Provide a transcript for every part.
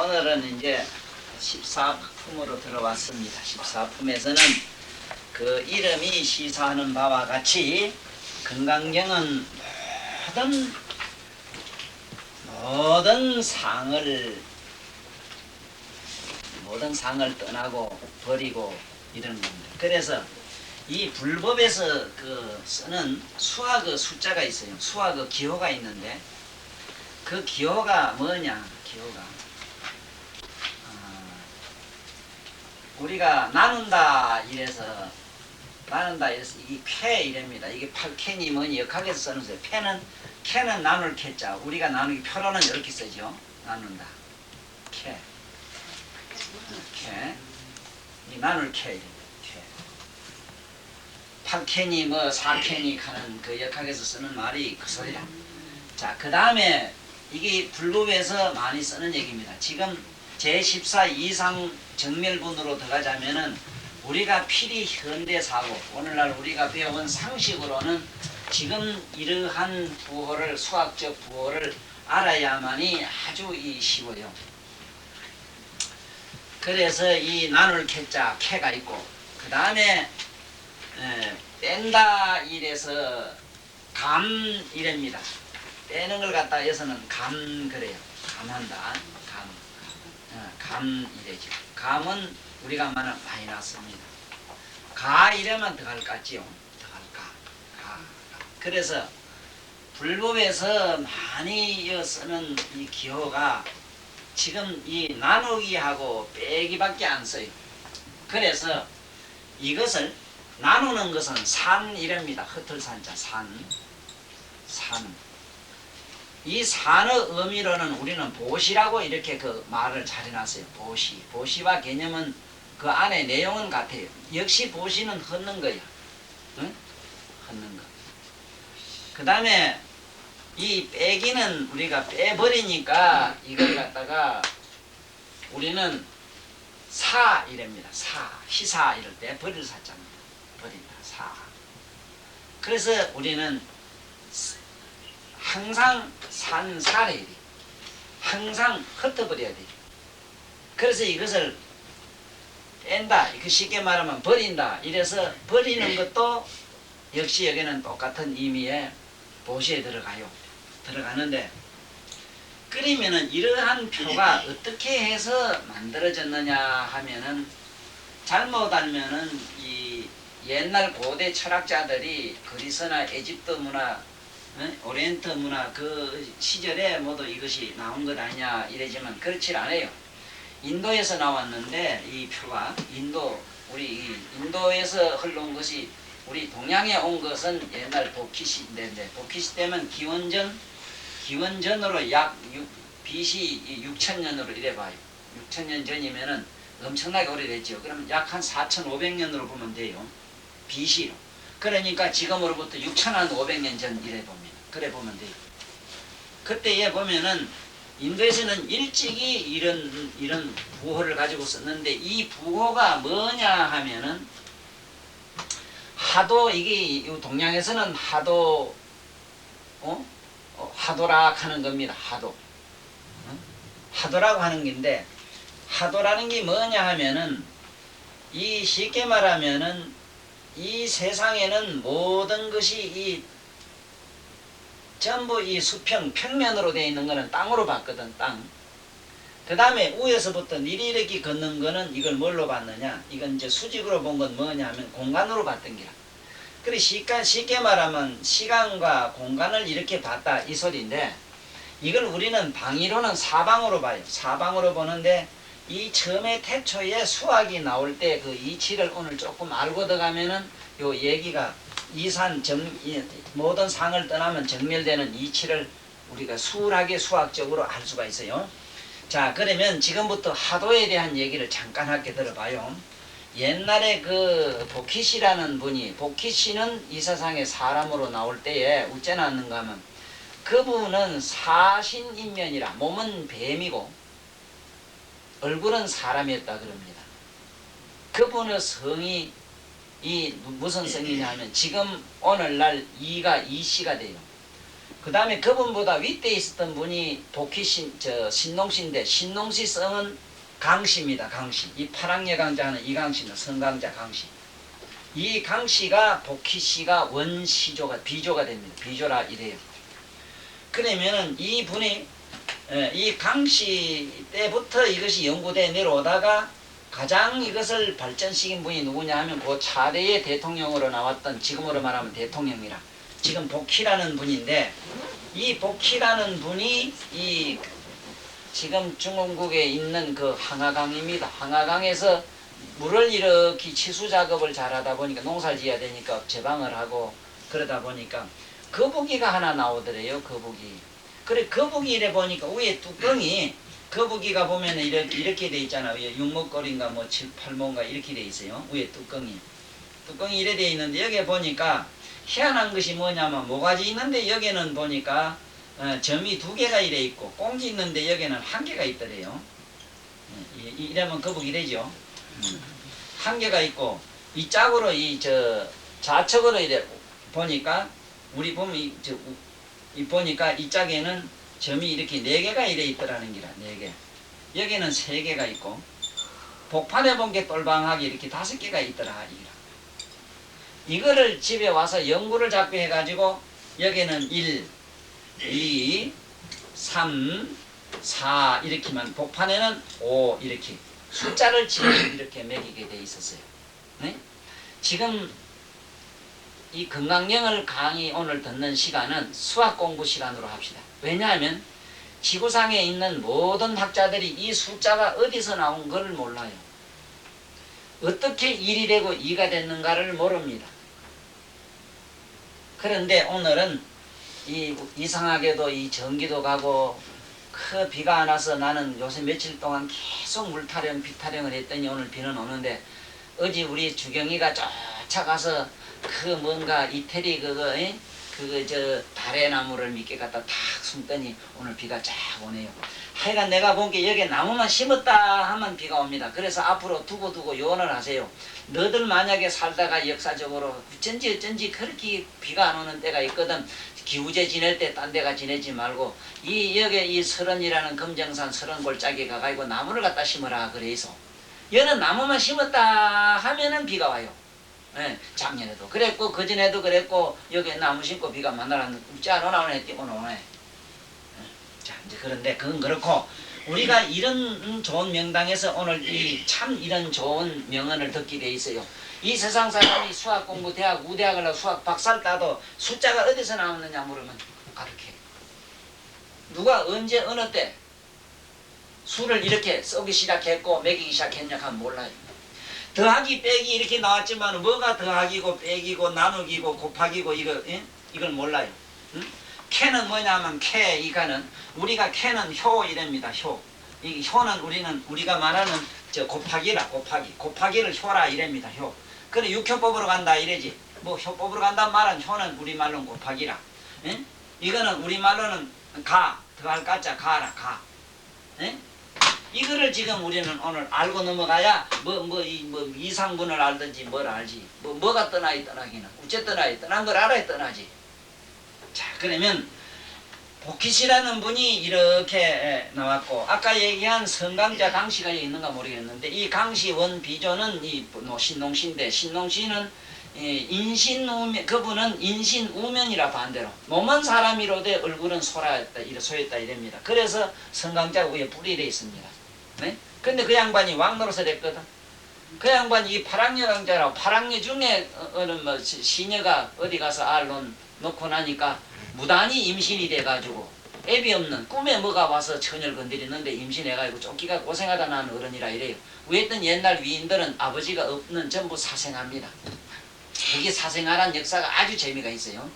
오늘은 이제 14품으로 들어왔습니다. 14품에서는 그 이름이 시사하는 바와 같이 건강경은 모든 상을 떠나고 버리고 이런 겁니다. 그래서 이 불법에서 그 쓰는 수학의 숫자가 있어요. 수학의 기호가 있는데 그 기호가 뭐냐? 기호가 우리가 나눈다 이래서 이게 쾌 이랍니다. 이게 8캔이 뭐니 역학에서 쓰는 거예요. 캐는 나눌 캐자. 우리가 나누기 표로는 이렇게 쓰죠. 나눈다. 캐. 이 나눌 캐. 8캔이 뭐 4캔이 하는 그 역학에서 쓰는 말이 그 소리야. 자, 그 다음에 이게 불법에서 많이 쓰는 얘기입니다. 지금 제14 이상 정멸분으로 들어가자면은 우리가 필히 현대사고 오늘날 우리가 배운 상식으로는 지금 이러한 부호를 수학적 부호를 알아야만이 아주 쉬워요. 그래서 이 나눌 캐자 캐가 있고 그 다음에 뺀다 이래서 감 이랍니다. 빼는 걸 갖다가 여기서는 감 그래요. 감한다. 감 이래죠. 감은 우리가 많이 났습니다. 가 이래만 더 갈 것 같지요. 더 갈까. 가. 그래서 불법에서 많이 쓰는 이 기호가 지금 이 나누기하고 빼기밖에 안 써요. 그래서 이것을 나누는 것은 산 이랍니다. 흩을산자 산. 이 산의 의미로는 우리는 보시라고 이렇게 그 말을 잘 해놨어요. 보시와 개념은 그 안에 내용은 같아요. 역시 보시는 헛는 거야. 응? 헛는 거. 그 다음에 이 빼기는 우리가 빼버리니까 이걸 갖다가 우리는 사 이랍니다. 희사 이럴 때 버릴 사자입니다. 버린다. 사. 그래서 우리는 항상 산살해야 돼. 항상 흩어버려야 돼. 그래서 이것을 뺀다. 쉽게 말하면 버린다. 이래서 버리는 것도 역시 여기는 똑같은 의미의 보시에 들어가는데 그러면은 이러한 표가 어떻게 해서 만들어졌느냐 하면은 잘못 알면은 이 옛날 고대 철학자들이 그리스나 에집트 문화 오리엔트 문화 그 시절에 모두 이것이 나온 것 아니냐 이러지만 그렇지 않아요. 인도에서 나왔는데 이 표가 우리 인도에서 흘러온 것이 우리 동양에 온 것은 옛날 복희 시대인데 복희 시대면 기원전으로 약 BC 6천년으로 이래 봐요. 6천년 전이면은 엄청나게 오래됐죠. 그러면 약 한 4,500년으로 보면 돼요. BC로. 그러니까 지금으로부터 6,500년 전 이래 봅니다. 그래 보면 돼요. 그때에 보면은 인도에서는 일찍이 이런 부호를 가지고 썼는데 이 부호가 뭐냐 하면은 하도 이게 동양에서는 하도락 하는 겁니다. 하도라고 하는 건데 하도라는 게 뭐냐 하면은 이 쉽게 말하면은 이 세상에는 모든 것이 전부 이 평면으로 되어 있는 거는 땅으로 봤거든. 땅. 그 다음에 위에서부터 이렇게 걷는 거는 이걸 뭘로 봤느냐? 이건 이제 수직으로 본 건 뭐냐 하면 공간으로 봤던 기라. 그래 쉽게 말하면 시간과 공간을 이렇게 봤다 이 소리인데 이걸 우리는 방위로는 사방으로 봐요. 사방으로 보는데 이 처음에 태초에 수학이 나올 때 그 이치를 오늘 조금 알고 들어가면은 요 얘기가 모든 상을 떠나면 정멸되는 이치를 우리가 수월하게 수학적으로 알 수가 있어요. 자, 그러면 지금부터 하도에 대한 얘기를 잠깐 할게 들어봐요. 옛날에 그 복희씨라는 분이 복희씨는 이 세상에 사람으로 나올 때에 어째 나왔는가 하면 그분은 사신인면이라 몸은 뱀이고 얼굴은 사람이었다 그럽니다. 그분의 성이 무슨 성이냐 하면 지금 오늘날 이가 이씨가 돼요. 그 다음에 그분보다 윗대 있었던 분이 신농시인데 신농시 성은 강씨입니다. 강씨. 이 파랑예 강자는 이 강씨는 성강자 강씨. 이 강씨가 복희씨가 원시조가 비조가 됩니다. 비조라 이래요. 그러면은 이 분이 이 강씨 때부터 이것이 연구돼 내려오다가 가장 이것을 발전시킨 분이 누구냐 하면 그 차대의 대통령으로 나왔던 지금으로 말하면 대통령이라 지금 복희라는 분인데 이 복희라는 분이 이 지금 중원국에 있는 그 항하강입니다. 항하강에서 물을 이렇게 치수 작업을 잘하다 보니까 농사를 지어야 되니까 제방을 하고 그러다 보니까 거북이가 하나 나오더래요. 거북이. 그래 거북이 이래 보니까 위에 뚜껑이 거북이가 보면은 이렇게 돼 있잖아. 위에 육목걸인가 뭐 7, 8모인가 이렇게 돼 있어요. 위에 뚜껑이. 뚜껑이 이래 돼 있는데 여기에 보니까 희한한 것이 뭐냐면 모가지 있는데 여기는 보니까 점이 2개가 이래 있고 꽁지 있는데 여기는 1개가 있더래요. 이러면 거북이 되죠. 1개가 있고 이 짝으로 좌측으로 이래 보니까 우리 보면 이 보니까 이 짝에는 점이 이렇게 4개가 이래 있더라는 기라. 4개. 여기는 3개가 있고 복판에 본 게 똘방하게 이렇게 5개가 있더라 이기라. 이거를 집에 와서 연구를 자꾸 해가지고 여기는 1, 2, 3, 4 이렇게만 복판에는 5 이렇게 숫자를 지금 이렇게 매기게 돼 있었어요. 네? 지금 이 건강령을 강의 오늘 듣는 시간은 수학 공부 시간으로 합시다. 왜냐하면 지구상에 있는 모든 학자들이 이 숫자가 어디서 나온 걸 몰라요. 어떻게 1이 되고 2가 됐는가를 모릅니다. 그런데 오늘은 이상하게도 이 전기도 가고 그 비가 안 와서 나는 요새 며칠 동안 계속 물타령 비타령을 했더니 오늘 비는 오는데 어제 우리 주경이가 쫓아가서 그 뭔가 이태리 달의 나무를 밑에 갖다 탁 숨더니 오늘 비가 쫙 오네요. 하여간 내가 본 게 여기 나무만 심었다 하면 비가 옵니다. 그래서 앞으로 두고 요원을 하세요. 너들 만약에 살다가 역사적으로 어쩐지 그렇게 비가 안 오는 때가 있거든. 기우제 지낼 때 딴 데가 지내지 말고 여기 이 설원이라는 금정산 설원골짜기 가가지고 나무를 갖다 심어라 그래서 얘는 나무만 심었다 하면은 비가 와요. 예, 작년에도 그랬고 그전에도 그랬고 여기 나무 심고 비가 만나라는 웃지 않으나 오네 오네. 자 이제 그런데 그건 그렇고 우리가 이런 좋은 명당에서 오늘 참 이런 좋은 명언을 듣게 돼 있어요. 이 세상 사람이 수학 공부 대학 우대학을 하고 수학 박사를 따도 숫자가 어디서 나오느냐 물으면 가르쳐. 누가 언제 어느 때 수를 이렇게 쓰기 시작했고 매기기 시작했냐 하면 몰라요. 더하기 빼기 이렇게 나왔지만 뭐가 더하기고 빼기고 나누기고 곱하기고 이걸 몰라요. 응? 캐는 뭐냐면 이거는 우리가 캐는 효 이랍니다. 효. 이 효는 우리가 말하는 곱하기라 곱하기를 효라 이랍니다. 효. 그래 육효법으로 간다 이래지. 뭐 효법으로 간다는 말은 효는 우리말로는 곱하기라. 응? 이거는 우리말로는 더할 가자 가라 가. 응? 이거를 지금 우리는 오늘 알고 넘어가야 이상분을 알든지 뭘 알지. 뭐가 떠나기는 어째 떠난 걸 알아야 떠나지. 자 그러면 복희씨라는 분이 이렇게 나왔고 아까 얘기한 성강자 강씨가 여기 있는가 모르겠는데 이 강씨 원비조는 신농시인데 신농시는 그분은 인신우면이라 반대로 몸은 사람이로되 얼굴은 소였다 이랍니다. 그래서 성강자가 위에 뿔이 되어 있습니다. 네? 근데 그 양반이 왕노릇을 했거든. 그 양반이 이 파랑녀 강자라고 파랑녀 중에 어느 시녀가 어디 가서 알 놓고 나니까 무단히 임신이 돼가지고 애비 없는 꿈에 뭐가 와서 처녀를 건드리는데 임신해가지고 쫓기가 고생하다 난 어른이라 이래요. 위에 있던 옛날 위인들은 아버지가 없는 전부 사생합니다. 이게 사생활한 역사가 아주 재미가 있어요.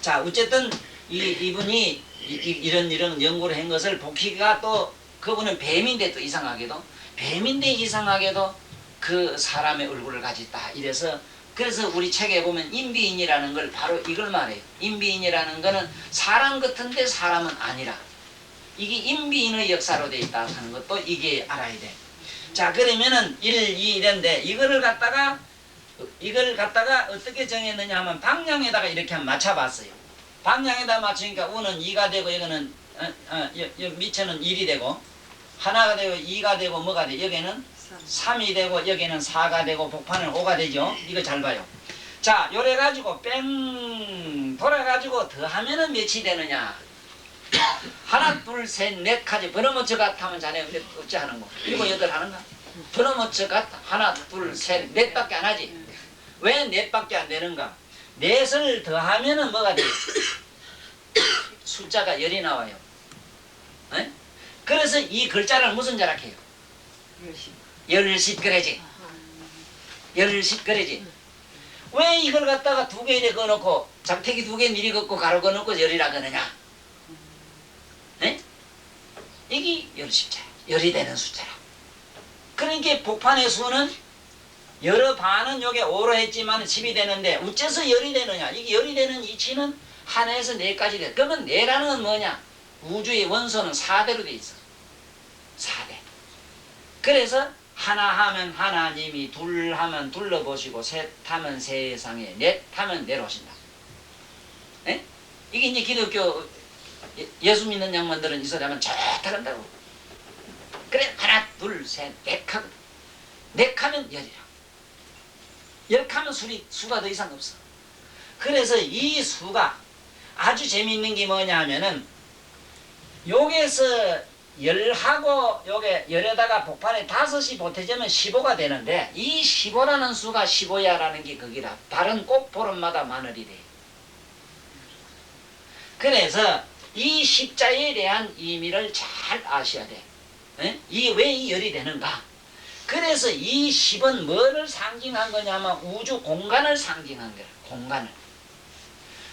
자 어쨌든 이분이 이런 연구를 한 것을 복희가 또 그분은 뱀인데 또 이상하게도 그 사람의 얼굴을 가졌다 이래서 그래서 우리 책에 보면 인비인이라는 걸 바로 이걸 말해요. 인비인이라는 거는 사람 같은데 사람은 아니라 이게 인비인의 역사로 돼 있다 하는 것도 이게 알아야 돼. 자 그러면은 1, 2 이런데 이걸 갖다가 어떻게 정했느냐 하면 방향에다가 이렇게 한번 맞춰봤어요. 방향에다 맞추니까 우는 2가 되고 여기는 밑에는 1이 되고 하나가 되고 2가 되고 뭐가 돼? 여기는 3이 되고 여기는 4가 되고 복판은 5가 되죠. 이거 잘 봐요. 자, 요래 가지고 뺑 돌아가지고 더하면은 몇이 되느냐? 하나 둘 셋 넷 가지 번호모처 같아 하면 자네 어찌 하는 거? 7, 8 하는가? 번호모처 같아 하나 둘 셋 넷밖에 안 하지. 왜 넷밖에 안 되는가? 넷을 더하면은 뭐가 돼? 숫자가 10이 나와요. 에? 그래서 이 글자를 무슨 자라 해요? 열십 그래지. 열십 그래지. 왜 이걸 갖다가 2개 이래 그어놓고 장태기 2개 미리 긋고 가로 그어놓고 열이라 그러냐? 에? 이게 열십자야. 열이 되는 숫자라. 그러니까 복판의 수는 여러 반은 요게 5로 했지만 10이 되는데 어째서 열이 되느냐? 이게 열이 되는 이치는 하나에서 4까지 돼. 그러면 4라는 건 뭐냐? 우주의 원소는 4대로 돼 있어. 4대. 그래서 하나 하면 하나님이, 둘 하면 둘러보시고, 셋 하면 세상에, 넷 하면 내려오신다. 에? 이게 이제 기독교 예수 믿는 양반들은 이 소리 하면 좋다 한다고. 그래 하나 둘 셋 넷 하거든. 넷 하면 열이라. 열 하면 수가 더 이상 없어. 그래서 이 수가 아주 재미있는 게 뭐냐 하면은 요게서 열하고 요게 열에다가 복판에 5이 보태지면 15가 되는데 이 15라는 수가 15야라는 게 거기라. 다른 꼭 보름마다 마늘이 돼. 그래서 이 십자에 대한 의미를 잘 아셔야 돼. 이 왜 이 열이 되는가? 그래서 이 10은 뭐를 상징한 거냐면 우주 공간을 상징한 거야.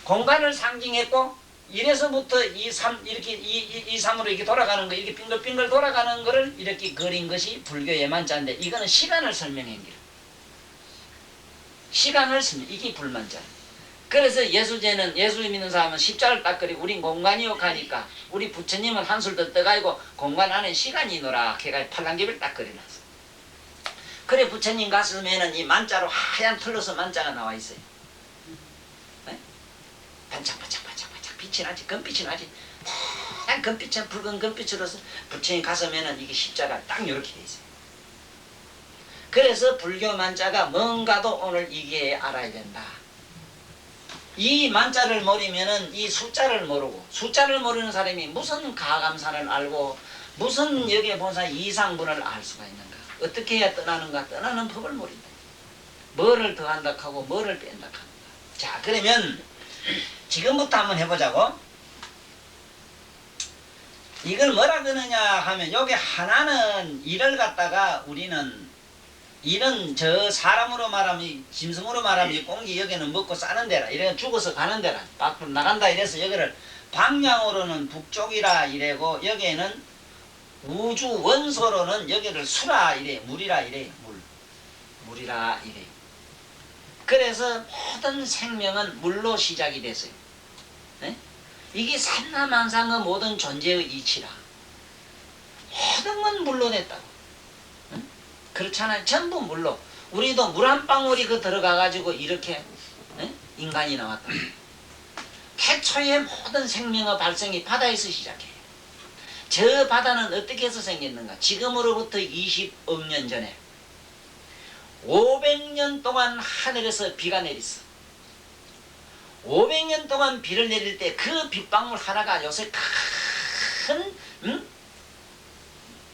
공간을 상징했고 1에서부터 2, 3 이렇게 2, 3으로 이렇게 돌아가는 거, 이렇게 빙글빙글 돌아가는 거를 이렇게 그린 것이 불교의 만자인데 이거는 시간을 설명한 거야. 시간을 설명. 이게 불만자. 그래서 예수제는 예수 믿는 사람은 십자를 딱 그리고 우린 공간이요 가니까 우리 부처님은 한술 더 떠가지고 공간 안에 시간이 노랗게 팔랑귀를 딱 그려놨어. 그래 부처님 가슴에는 이 만자로 하얀 틀로서 만자가 나와 있어요. 네? 반짝반짝반짝반짝 빛이 나지, 금빛이 나지. 하얀 금빛은 붉은 금빛으로서 부처님 가슴에는 이게 십자가 딱 이렇게 돼 있어요. 그래서 불교 만자가 뭔가도 오늘 이게 알아야 된다. 이 만자를 모르면은 이 숫자를 모르고, 숫자를 모르는 사람이 무슨 가감산을 알고 무슨 여기에 본사 이상분을 알 수가 있는가? 어떻게 해야 떠나는가? 떠나는 법을 모른다. 뭐를 더한다 하고 뭐를 뺀다 하는가? 자, 그러면 지금부터 한번 해보자고. 이걸 뭐라 그러냐 하면 여기 하나는 일을 갖다가 우리는 이는 저 사람으로 말하면 짐승으로 말하면 이 공기 여기는 먹고 싸는 데라, 이래 죽어서 가는 데라, 밖으로 나간다 이래서 여기를 방향으로는 북쪽이라 이래고 여기에는 우주 원소로는 여기를 수라 이래, 물이라 이래, 물이라 이래. 그래서 모든 생명은 물로 시작이 됐어요. 네? 이게 삼라만상의 모든 존재의 이치라. 모든 건 물로 냈다고. 그렇잖아요. 전부 물로. 우리도 물 한 방울이 그 들어가가지고 이렇게 인간이 나왔다. 태초의 모든 생명의 발생이 바다에서 시작해요. 저 바다는 어떻게 해서 생겼는가? 지금으로부터 20억 년 전에 500년 동안 하늘에서 비가 내렸어. 500년 동안 비를 내릴 때 그 빗방울 하나가 요새 큰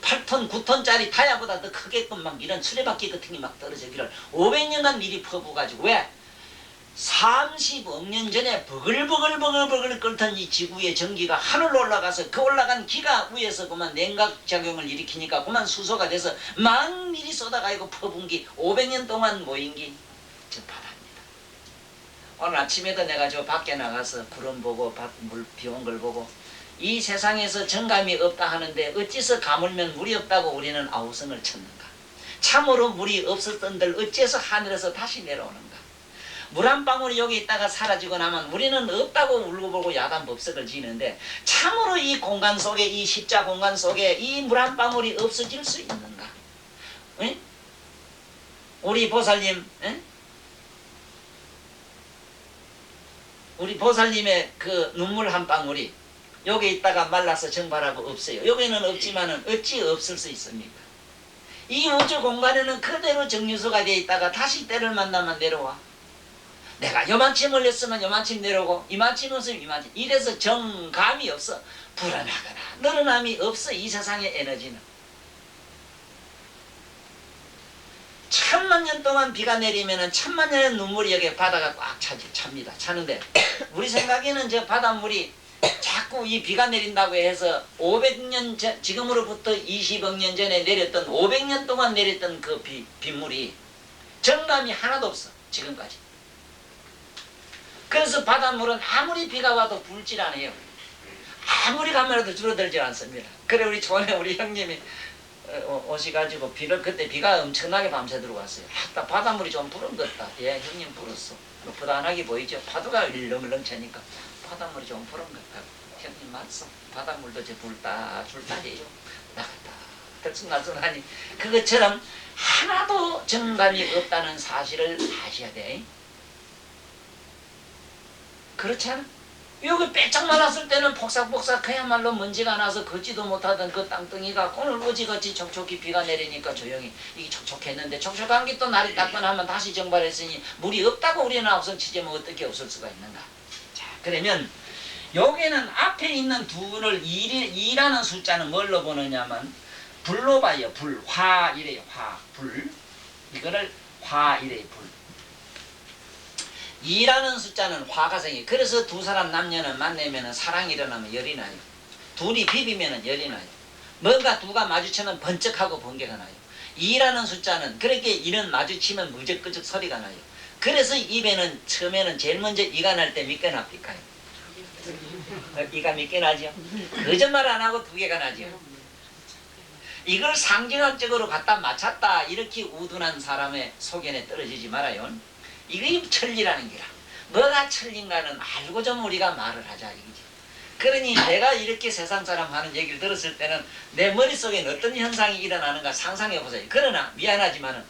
8톤, 9톤짜리 타야보다 더 크게끔 막 이런 수레바퀴 같은 게 막 떨어지기를 500년간 미리 퍼부어가지고 왜? 30억 년 전에 버글버글 끓던 이 지구의 전기가 하늘로 올라가서 그 올라간 기가 위에서 그만 냉각작용을 일으키니까 그만 수소가 돼서 막 미리 쏟아가지고 퍼분 게 500년 동안 모인 게 저 바다입니다. 오늘 아침에도 내가 저 밖에 나가서 구름 보고 물 비 온 걸 보고 이 세상에서 정감이 없다 하는데 어째서 가물면 물이 없다고 우리는 아우성을 쳤는가? 참으로 물이 없었던들 어째서 하늘에서 다시 내려오는가? 물 한 방울이 여기 있다가 사라지고 나면 우리는 없다고 울고불고 야단 법석을 지는데 참으로 이 공간 속에, 이 십자 공간 속에 이 물 한 방울이 없어질 수 있는가? 에? 우리 보살님 우리 보살님의 그 눈물 한 방울이 여기 있다가 말라서 증발하고 없어요. 여기는 없지만은 어찌 없을 수 있습니까? 이 우주 공간에는 그대로 정유소가 되어 있다가 다시 때를 만나면 내려와. 내가 요만큼 올렸으면 요만큼 내려오고 이만큼 없으면 이만큼. 이래서 정감이 없어. 불안하거나 늘어남이 없어. 이 세상의 에너지는. 천만 년 동안 비가 내리면은 천만 년의 눈물이 여기 바다가 꽉 찹니다. 차는데 우리 생각에는 저 바닷물이 자꾸 이 비가 내린다고 해서 500년 전, 지금으로부터 20억 년 전에 내렸던 500년 동안 내렸던 그 빗물이 정감이 하나도 없어. 지금까지. 그래서 바닷물은 아무리 비가 와도 불질 않아요. 아무리 가면라도 줄어들지 않습니다. 그래 우리 전에 우리 형님이 오셔가지고 그때 비가 엄청나게 밤새 들어왔어요. 딱 바닷물이 좀 부른 것 같다. 예, 형님 불었어. 부단하게 보이죠. 파도가 일렁일렁 차니까 바닷물이 좀 부른 것 같다. 형님 맞소. 바닷물도 저 불다리에요. 나갔다 들쑥날쑥하니 그것처럼 하나도 정감이 없다는 사실을 아셔야 돼. 그렇지 않아? 여기 빼짝 말랐을 때는 폭삭폭삭 그야말로 먼지가 나서 걷지도 못하던 그 땅덩이가 오늘 어지같이 촉촉히 비가 내리니까 조용히 이게 촉촉했는데 촉촉한 게 또 날이 따끈하면 다시 정발했으니 물이 없다고 우리는 우선 치자면 어떻게 없을 수가 있는가. 자, 그러면 여기는 앞에 있는 둘을 2라는 숫자는 뭘로 보느냐면 불로 봐요. 불, 화 이래요. 화, 불. 이거를 화 이래요. 불. 2라는 숫자는 화가 생겨요. 그래서 두 사람 남녀는 만나면 사랑이 일어나면 열이 나요. 둘이 비비면 열이 나요. 뭔가 두가 마주치면 번쩍하고 번개가 나요. 2라는 숫자는 그렇게 이는 마주치면 무적끄적 소리가 나요. 그래서 입에는 처음에는 제일 먼저 이가 날 때 몇 개나 삐까요? 이가 몇 개 나죠? 거짓말 안 하고 2개가 나죠. 이걸 상징학적으로 갖다 맞췄다 이렇게 우둔한 사람의 소견에 떨어지지 말아요. 이게 천리라는 게라. 뭐가 천리인가는 알고 좀 우리가 말을 하자 이거지. 그러니 내가 이렇게 세상 사람 하는 얘기를 들었을 때는 내 머릿속에 어떤 현상이 일어나는가 상상해 보세요. 그러나 미안하지만은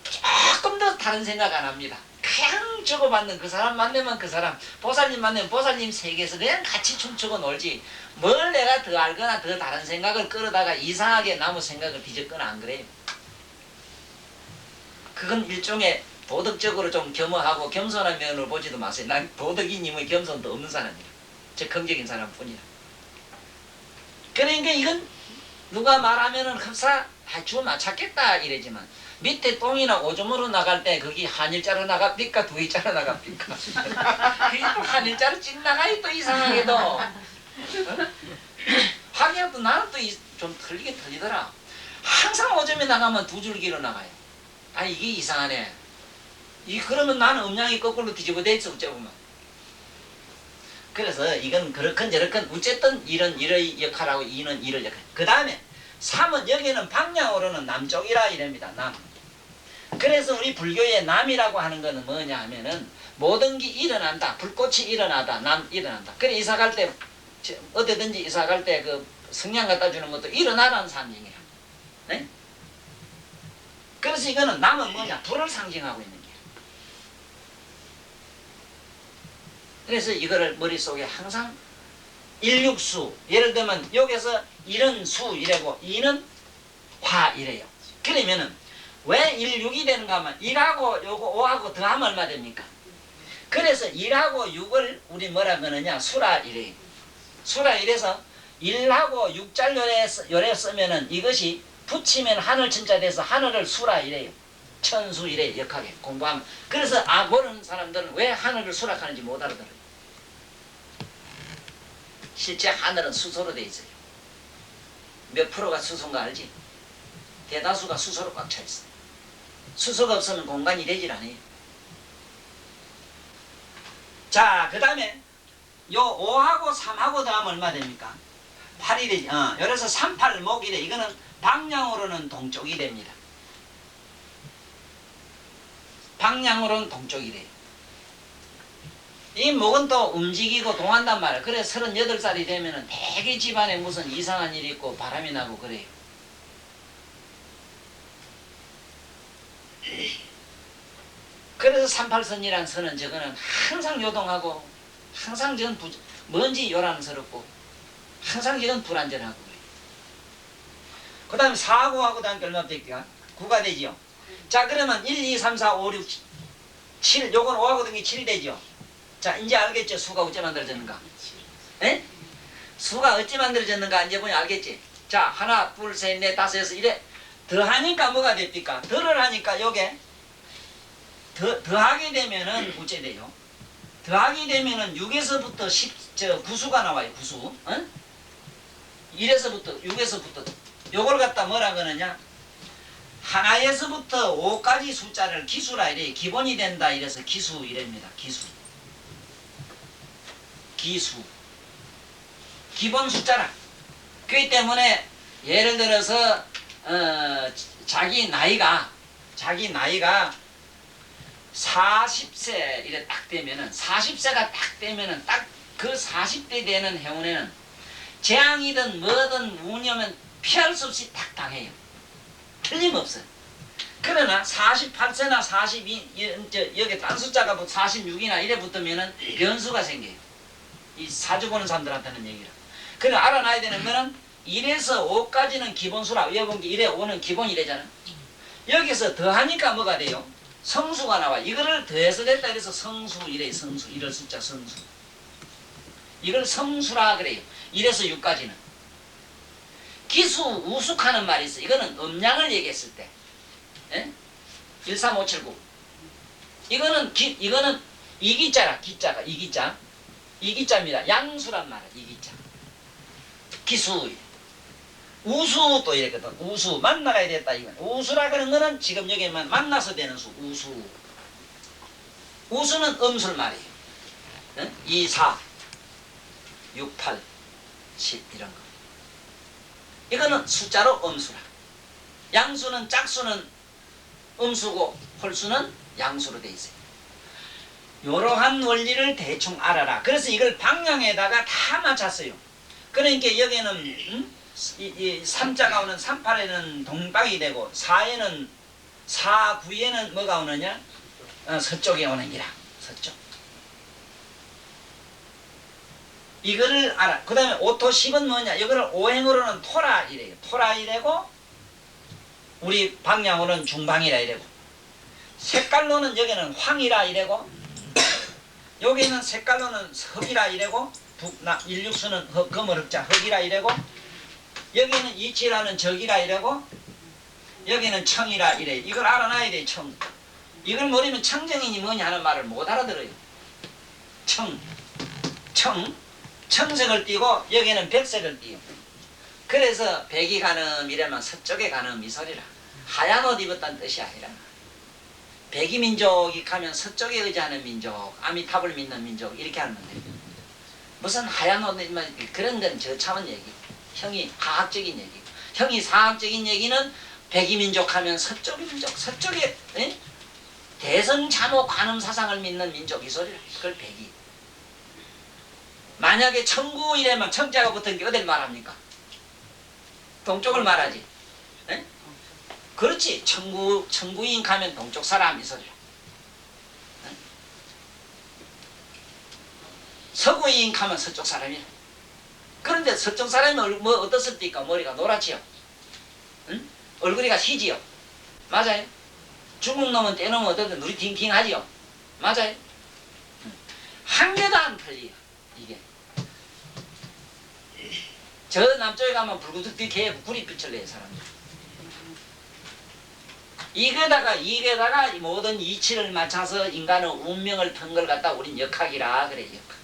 조금 더 다른 생각 안 합니다. 그냥 주고받는 그 사람 만나면 그 사람, 보살님 만나면 보살님 세계에서 그냥 같이 춤추고 놀지 뭘 내가 더 알거나 더 다른 생각을 끌어다가 이상하게 나무 생각을 뒤적거나 안 그래요. 그건 일종의 도덕적으로 좀 겸허하고 겸손한 면으로 보지도 마세요. 난 도덕이님의 겸손도 없는 사람이라. 적극적인 사람뿐이라. 그러니까 이건 누가 말하면은 흡사 주 맞췄겠다 이러지만 밑에 똥이나 오줌으로 나갈 때 거기 한일자로 나갑니까? 두일자로 나갑니까? 그게 또 한일자로 찐 나가요. 또 이상하게도. 하긴 또 나는 또 좀 틀리긴 틀리더라. 항상 오줌에 나가면 두 줄기로 나가요. 아 이게 이상하네. 그러면 나는 음양이 거꾸로 뒤집어 돼 있어 어쩌면. 그래서 이건 그렇건 저렇건 어쨌든 이런 일의 역할하고 이는 일을 역할. 그 다음에 3은 여기는 방향으로는 남쪽이라 이랍니다. 남. 그래서 우리 불교의 남이라고 하는 것은 뭐냐 하면은 모든 게 일어난다. 불꽃이 일어나다. 남 일어난다. 그래 이사 갈 때 어디든지 이사 갈 때 그 성냥 갖다 주는 것도 일어나라는 상징이야. 네? 그래서 이거는 남은 뭐냐? 불을 상징하고 있는 거야. 그래서 이거를 머릿속에 항상 일육수 예를 들면 여기서 일은 수 이래고 이는 화 이래요. 그러면은 왜 일육이 되는가 하면 1하고 요거 5하고 더하면 얼마 됩니까? 그래서 1하고 6을 우리 뭐라 그러느냐 수라 이래요. 수라 이래서 1하고 6잘 요래 쓰면은 이것이 붙이면 하늘 천자 돼서 하늘을 수라 이래요. 천수 이래 역하게 공부하면. 그래서 모르는 사람들은 왜 하늘을 수락하는지 못 알아들어요. 실제 하늘은 수소로 돼 있어요. 몇 프로가 수소인가 알지? 대다수가 수소로 꽉 차 있어요. 수소가 없으면 공간이 되질 않아요. 자, 그 다음에 요 5하고 3하고 더하면 얼마 됩니까? 8이 되지. 그래서 3, 8, 목이래. 이거는 방향으로는 동쪽이 됩니다. 방향으로는 동쪽이래요. 이 목은 또 움직이고 동한단 말이에요. 그래 38살이 되면은 대개 집안에 무슨 이상한 일이 있고 바람이 나고 그래요. 그래서 38선이란 선은 저거는 항상 요동하고 항상 저는 뭔지 요란스럽고 항상 저는 불안전하고 그래요. 그 다음에 4하고 다음에 얼마 될게요? 9가 되지요. 자 그러면 1, 2, 3, 4, 5, 6, 7 요건 5하고 등이 7이 되죠. 자 이제 알겠죠? 수가 어째 만들어졌는가? 에? 수가 어째 만들어졌는가 이제 보니 알겠지? 자 하나 둘 셋 넷 다섯 여섯 이래 더하니까 뭐가 됩니까? 덜을 하니까 요게 더하게 되면은 어째 돼요? 더하게 되면은 6에서부터 9수가 나와요. 9수. 어? 1에서부터 6에서부터 요걸 갖다 뭐라 그러냐? 하나에서부터 5까지 숫자를 기수라 이래. 기본이 된다 이래서 기수 이랍니다. 기수. 기수. 기본 숫자라. 그렇기 때문에 예를 들어서 자기 나이가 40세 이래 딱 되면은 40세가 딱 되면은 딱 그 40대 되는 해운에는 재앙이든 뭐든 우냐면 피할 수 없이 딱 당해요. 틀림없어요. 그러나 48세나 42 여기 딴 숫자가 46이나 이래 붙으면은 변수가 생겨요. 이 사주 보는 사람들한테는 얘기라. 그래 알아놔야 되는 거는 1에서 5까지는 기본수라. 여기 1에 5는 기본이래잖아. 여기서 더하니까 뭐가 돼요? 성수가 나와. 이거를 더해서 됐다 그래서 성수 이래. 성수 이럴 숫자 성수. 이걸 성수라 그래요. 1에서 6까지는. 기수 우숙하는 말이 있어. 이거는 음량을 얘기했을 때. 예? 13579. 이거는 이기자라. 기자가 이기자. 이기자입니다. 양수란 말이야. 이기자. 기수. 우수 또 이랬거든. 우수 만나가야 됐다 이건. 우수라 그런 거는 지금 여기만 만나서 되는 수. 우수. 우수는 음수를 말이에요. 2, 4, 6, 8, 10 이런 거. 이거는 숫자로 음수라. 양수는 짝수는 음수고 홀수는 양수로 돼 있어요. 이러한 원리를 대충 알아라. 그래서 이걸 방향에다가 다 맞췄어요. 그러니까 여기는 이 3자가 오는 38에는 동방이 되고 4에는 4, 9에는 뭐가 오느냐? 서쪽에 오는 기라. 서쪽. 이거를 알아. 그 다음에 오토 10은 뭐냐? 이거를 오행으로는 토라 이래요. 토라 이래고 우리 방향으로는 중방이라 이래고 색깔로는 여기는 황이라 이래고 여기는 색깔로는 흑이라 이래고 일육수는 금을흑자 흑이라 이래고 여기는 이치라는 적이라 이래고 여기는 청이라 이래. 이걸 알아놔야 돼. 청. 이걸 모르면 청정인이 뭐냐 하는 말을 못 알아들어요. 청색을 띠고 여기는 백색을 띠요. 그래서 백이 가늠 이러면 서쪽에 가늠 이 소리라. 하얀 옷 입었다는 뜻이 아니라 백이 민족이 가면 서쪽에 의지하는 민족, 아미탑을 믿는 민족 이렇게 하는 건데 무슨 하얀 옷 입으면 그런 건 저차원 얘기. 형이 과학적인 얘기. 형이 사학적인 얘기는 백이 민족 하면 서쪽의 민족, 서쪽에 대선 잠오 관음 사상을 믿는 민족 이 소리라. 그걸 백이. 만약에 청구 이래면 청자가 붙은 게 어딜 말합니까? 동쪽을 말하지. 에? 그렇지. 청구인 가면 동쪽 사람 이 소리야. 서구인 가면 서쪽 사람이야. 그런데 서쪽 사람이 뭐 어떻습니까? 머리가 노랗지요. 응? 얼굴이가 희지요. 맞아요. 중국 놈은 떼놓으면 어떻든 눈이 팅팅하지요. 맞아요. 한 개도 안 틀려. 이게. 저 남쪽에 가면 불구득 개 구릿빛을 내요 사람들. 이게다가 모든 이치를 맞춰서 인간의 운명을 편 걸 갖다 우린 역학이라 그래. 역학.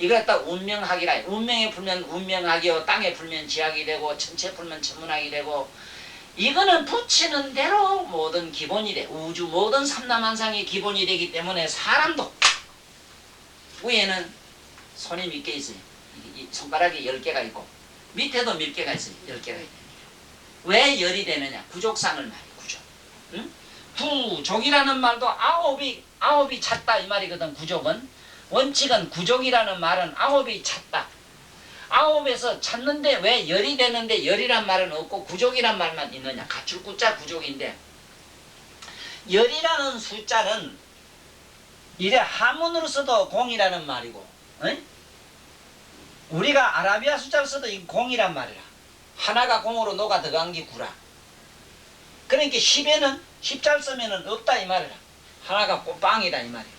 이걸 갖다 운명학이라. 운명에 풀면 운명학이요, 땅에 풀면 지학이 되고, 천체 풀면 천문학이 되고. 이거는 붙이는 대로 모든 기본이 돼. 우주 모든 삼라만상의 기본이 되기 때문에 사람도 위에는 손이 몇 개 있어요. 이 손가락이 10개가 있고 밑에도 몇 개가 있어요. 10개가 있어요. 왜 열이 되느냐? 구족상을 말해. 구족. 응? 구족이라는 말도 아홉이 찼다 이 말이거든. 구족은. 원칙은 구족이라는 말은 아홉이 찼다. 아홉에서 찾는데 왜 열이 되는데 열이란 말은 없고 구족이란 말만 있느냐? 가출 구자 구족인데 열이라는 숫자는 이래 한문으로 써도 공이라는 말이고 어이? 우리가 아라비아 숫자를 써도 이 공이란 말이라. 하나가 공으로 녹아 들어간 게 9라. 그러니까 10에는 10잘 쓰면은 없다 이 말이라. 하나가 빵이다 이 말이야.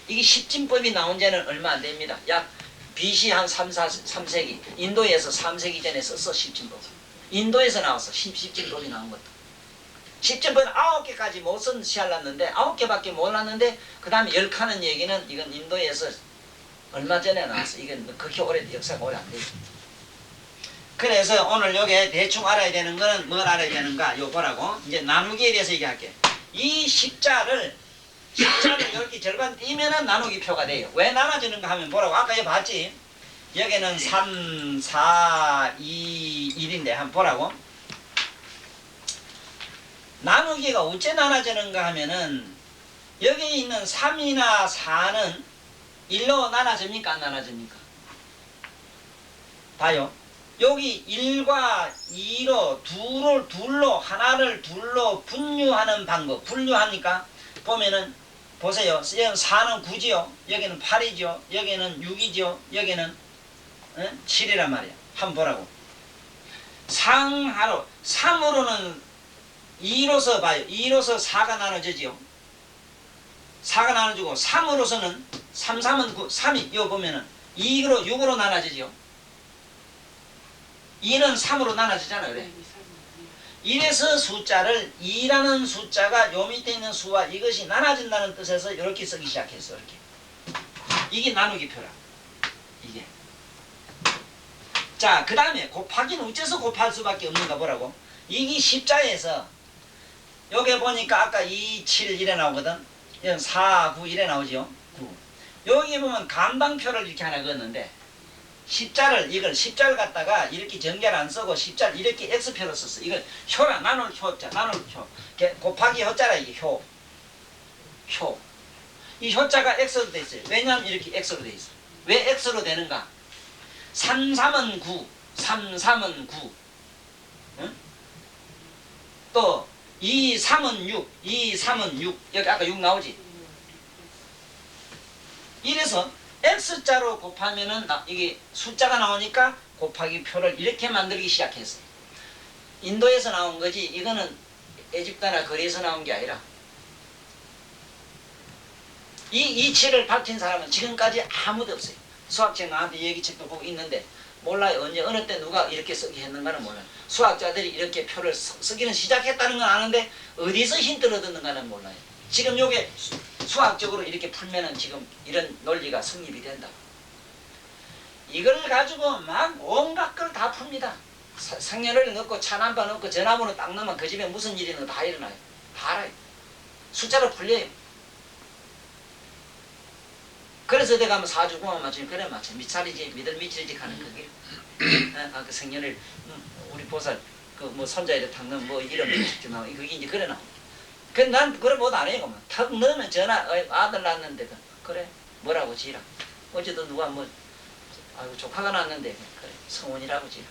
이게 십진법이 나온 지는 얼마 안 됩니다. 약 BC 한 3세기 인도에서 3세기 전에 썼어. 십진법. 인도에서 나왔어. 십진법이 나온 것도. 십진법은 9개까지 못 쓴 시알났는데 9개밖에 몰랐는데 그 다음에 10칸은 얘기는 이건 인도에서 얼마 전에 나왔어. 이건 그렇게 오래 역사가 오래 안 되지. 그래서 오늘 여기에 대충 알아야 되는 거는 뭘 알아야 되는가 요 보라고. 이제 나누기에 대해서 얘기할게. 이 십자를 이렇게 절반 띄면은 나누기 표가 돼요. 왜 나눠지는가 하면 뭐라고? 아까 여기 봤지? 여기는 3, 4, 2, 1인데 한번 보라고. 나누기가 어째 나눠지는가 하면은 여기 있는 3이나 4는 1로 나눠집니까? 안 나눠집니까? 봐요. 여기 1과 2로 둘로 하나를 둘로 분류하는 방법. 분류하니까 보면은 보세요. 여기는 4는 9지요. 여기는 8이죠. 여기는 6이죠. 여기는 7이란 말이야. 한번 보라고. 상하로 3으로는 2로서 봐요. 2로서 4가 나눠지지요. 4가 나눠지고 3으로서는 3, 3은 9, 3이 이거 보면은 2로 6으로 나눠지지요. 2는 3으로 나눠지잖아. 그래. 이래서 숫자를 2라는 숫자가 요 밑에 있는 수와 이것이 나눠진다는 뜻에서 이렇게 쓰기 시작했어. 이렇게. 이게 나누기 표라. 이게. 자, 그 다음에 곱하기는 어째서 곱할 수밖에 없는가 보라고. 이게 십자에서 여기 보니까 아까 2, 7, 1에 나오거든. 여기 4, 9, 1에 나오죠. 9. 여기 보면 감방표를 이렇게 하나 그었는데 이걸 십자를 갖다가 이렇게 전개를 안 쓰고 십자를 이렇게 X표로 썼어. 이걸 효라, 나눌 효자, 나눌 효. 곱하기 효자라 이게 효. 이 효자가 X로 돼 있어요. 왜냐하면 이렇게 X로 돼 있어. 왜 X로 되는가? 3, 3은 9, 3, 3은 9. 응? 또 2, 3은 6, 2, 3은 6. 여기 아까 6 나오지? 이래서 X자로 곱하면은 이게 숫자가 나오니까 곱하기 표를 이렇게 만들기 시작했어. 인도에서 나온 거지 이거는 에집트나 거리에서 나온 게 아니라 이 이치를 밝힌 사람은 지금까지 아무도 없어요. 수학책 나한테 얘기책도 보고 있는데 몰라요. 언제 어느 때 누가 이렇게 쓰게 했는가는 몰라요. 수학자들이 이렇게 표를 쓰기는 시작했다는 건 아는데 어디서 힌트를 얻었는가는 몰라요. 지금 요게 수학적으로 이렇게 풀면은 지금 이런 논리가 성립이 된다. 이걸 가지고 막 온갖 걸 다 풉니다. 상렬을 넣고 차남바 넣고 전화번호 딱 넣으면 그 집에 무슨 일이 있는 다 일어나요. 다 알아요. 숫자로 풀려요. 그래서 내가 뭐 4주 9만 맞추면 그래 맞춰. 미찰이지 미들 미칠지 하는 그게. 그 생년을 우리 보살 그 뭐 손자에다 탁 넣으면 뭐 이름 미칠지 나오고 그게 이제 그래 나옵니다. 근데 난 그래 못 안 해요. 탁 넣으면 전화 아들 낳았는데 그래 뭐라고 지라. 어제도 누가 뭐 아이고 조카가 낳았는데 그래 성원이라고 지라.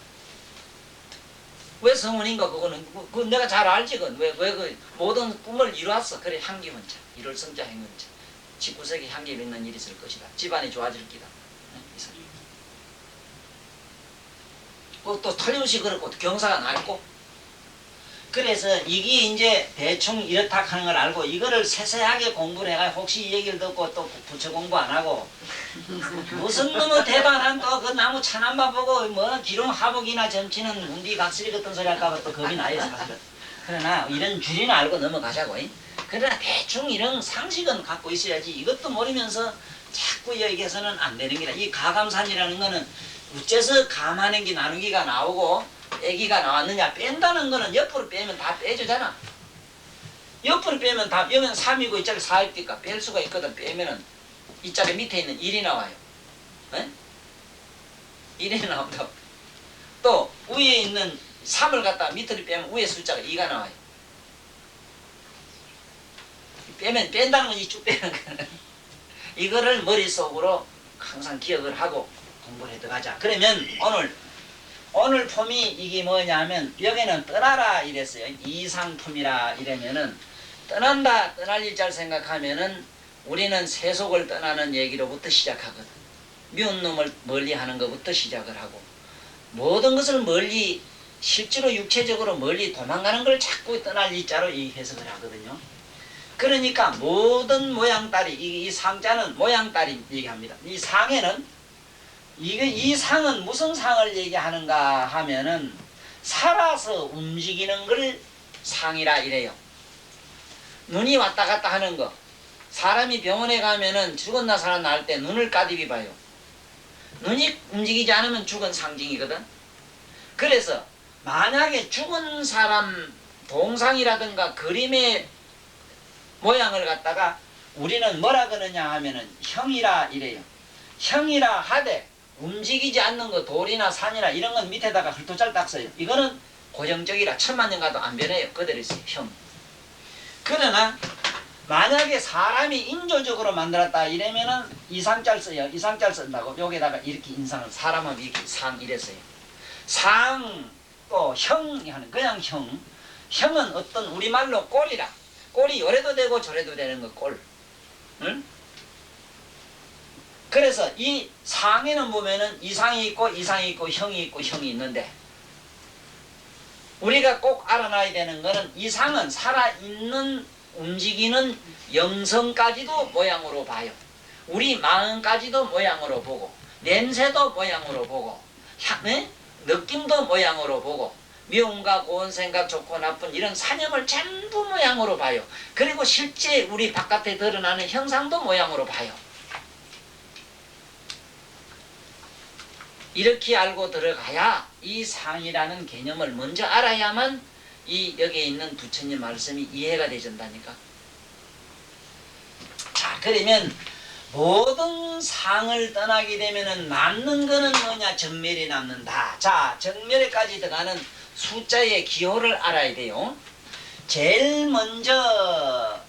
왜 성원인가 그거는 그 내가 잘 알지. 그건 왜 그 모든 꿈을 이루었어. 그래 향기원자 이룰 성자 행운자 19세기 향기 맺는 일이 있을 것이다. 집안이 좋아질 기다. 또 틀림없이 그렇고 경사가 넓고 그래서 이게 이제 대충 이렇다 하는 걸 알고 이거를 세세하게 공부를 해가 혹시 이 얘기를 듣고 또 부처 공부 안 하고 무슨 너무 대단한 또 그 나무 차남바 보고 뭐 기름 하복이나 점치는 운디 각설이 같은 소리 할까봐 또 겁이 나요 사실은. 그러나 이런 줄이는 알고 넘어가자고. 그러나 대충 이런 상식은 갖고 있어야지 이것도 모르면서 자꾸 얘기해서는 안 되는 게라. 이 가감산이라는 거는 어째서 감하는 게 나누기가 나오고 애기가 나왔느냐. 뺀다는 거는 옆으로 빼면 다 빼주잖아. 옆으로 빼면 다 여기는 3이고 이쪽에 4일니까 뺄 수가 있거든. 빼면은 이쪽에 밑에 있는 1이 나와요. 에? 1이 나온다고. 또 위에 있는 3을 갖다 밑으로 빼면 위에 숫자가 2가 나와요. 뺀다는 건 이쭉 빼는 거는 이거를 머릿속으로 항상 기억을 하고 공부를 해들어가자. 그러면 오늘 폼이 이게 뭐냐면 여기는 떠나라 이랬어요. 이상품이라 이러면은 떠난다 떠날 일자를 생각하면은 우리는 세속을 떠나는 얘기로부터 시작하거든. 미운 놈을 멀리하는 것부터 시작을 하고 모든 것을 멀리 실제로 육체적으로 멀리 도망가는 걸 자꾸 떠날 이자로 이 해석을 하거든요. 그러니까 모든 모양따리 이 상자는 모양따리 얘기합니다. 이 상에는 이 상은 무슨 상을 얘기하는가 하면은 살아서 움직이는 걸 상이라 이래요. 눈이 왔다 갔다 하는 거. 사람이 병원에 가면은 죽었나 살았나 할 때 눈을 까디비 봐요. 눈이 움직이지 않으면 죽은 상징이거든. 그래서 만약에 죽은 사람 동상이라든가 그림의 모양을 갖다가 우리는 뭐라 그러냐 하면은 형이라 이래요. 형이라 하되 움직이지 않는 거 돌이나 산이나 이런 건 밑에다가 흙도잘 딱 써요. 이거는 고정적이라 천만 년 가도 안 변해요. 그대로 있어요. 형. 그러나 만약에 사람이 인조적으로 만들었다 이러면은 이상짤 써요. 이상짤 쓴다고 여기다가 이렇게 인상을 사람은 이렇게 상 이랬어요. 상 또 형이 하는 그냥 형. 형은 어떤 우리말로 꼴이라. 꼴이 요래도 되고 저래도 되는 거 꼴. 응? 그래서 이 상에는 보면은 이상이 있고 이상이 있고 형이 있고 형이 있는데 우리가 꼭 알아놔야 되는 거는 이 상은 살아있는 움직이는 영성까지도 모양으로 봐요. 우리 마음까지도 모양으로 보고 냄새도 모양으로 보고 네? 느낌도 모양으로 보고 미움과 고운 생각 좋고 나쁜 이런 사념을 전부 모양으로 봐요. 그리고 실제 우리 바깥에 드러나는 형상도 모양으로 봐요. 이렇게 알고 들어가야 이 상이라는 개념을 먼저 알아야만 이 여기에 있는 부처님 말씀이 이해가 되전다니까. 자, 그러면 모든 상을 떠나게 되면은 남는 거는 뭐냐? 정멸이 남는다. 자, 정멸에까지 들어가는 숫자의 기호를 알아야 돼요. 제일 먼저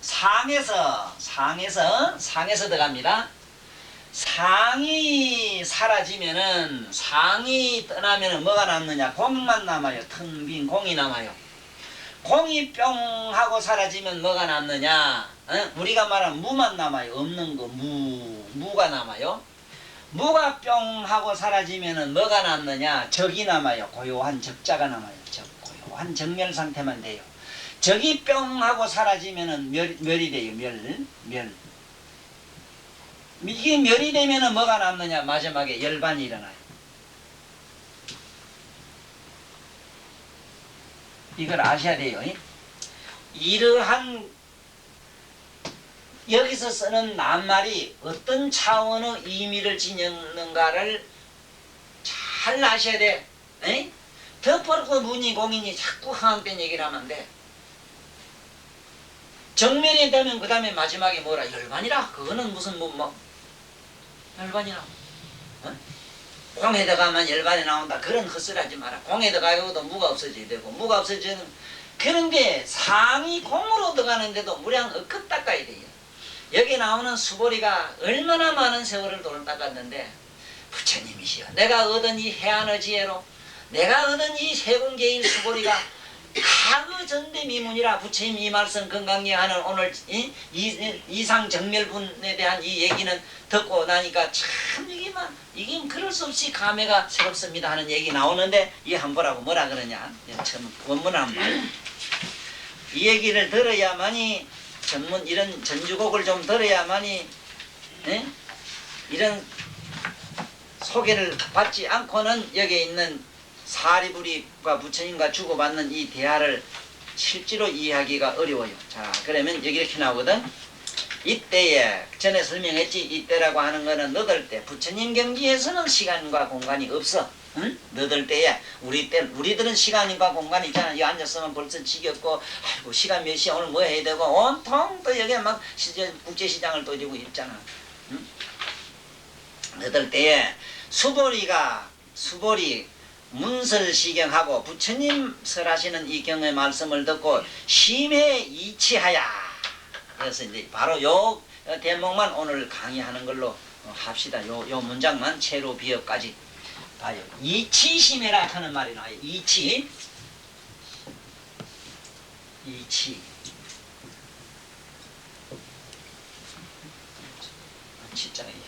상에서 들어갑니다. 상이 사라지면은 상이 떠나면은 뭐가 남느냐? 공만 남아요. 텅 빈 공이 남아요. 공이 뿅 하고 사라지면 뭐가 남느냐? 우리가 말하는 무만 남아요. 없는 거 무가 남아요. 무가 뿅 하고 사라지면은 뭐가 남느냐? 적이 남아요. 고요한 적자가 남아요. 고요한 정멸 상태만 돼요. 적이 뿅 하고 사라지면은 멸이 돼요. 멸. 이게 멸이 되면은 뭐가 남느냐? 마지막에 열반이 일어나요. 이걸 아셔야 돼요. 이러한 여기서 쓰는 낱말이 어떤 차원의 의미를 지녔는가를 잘 아셔야 돼. 덮어놓고 문이 공인이 자꾸 항된 얘기를 하면 안 돼. 정멸이 되면 그 다음에 마지막에 뭐라? 열반이라. 그거는 무슨 열반이라. 공에 들어가면 열반이 나온다. 그런 헛소리하지 마라. 공에 들어가고도 무가 없어져야 되고 무가 없어지는 그런데 상이 공으로 들어가는데도 무량 억급 닦아야 돼요. 여기 나오는 수보리가 얼마나 많은 세월을 돈을 닦았는데 부처님이시여 내가 얻은 이 해안의 지혜로 내가 얻은 이 세공계인 수보리가 가그 전대미문이라 부처님 이 말씀 건강리하는 오늘 이상 정멸분에 대한 이 얘기는 듣고 나니까 참 이게 그럴 수 없이 감회가 새롭습니다 하는 얘기 나오는데 이 한 보라고 뭐라 그러냐 처음 원문 한 말. 이 얘기를 들어야만이 전문 이런 전주곡을 좀 들어야만이 이런 소개를 받지 않고는 여기에 있는 사리부리과 부처님과 주고받는 이 대화를 실제로 이해하기가 어려워요. 자, 그러면 여기 이렇게 나오거든. 이때에 전에 설명했지 이때라고 하는 거는 너들 때 부처님 경지에서는 시간과 공간이 없어. 응? 너들 때에 우리들은 시간과 공간이 있잖아. 여기 앉았으면 벌써 지겹고 아이고 시간 몇 시야 오늘 뭐 해야 되고 온통 또 여기에 막 국제시장을 떠지고 있잖아. 응? 너들 때에 수보리 문설시경하고 부처님 설하시는 이 경의 말씀을 듣고 심해 이치하야. 그래서 이제 바로 요 대목만 오늘 강의하는 걸로 합시다. 요 문장만 채로 비어까지 봐요. 이치심해라 하는 말이 나와요. 이치. 치자가 이렇게.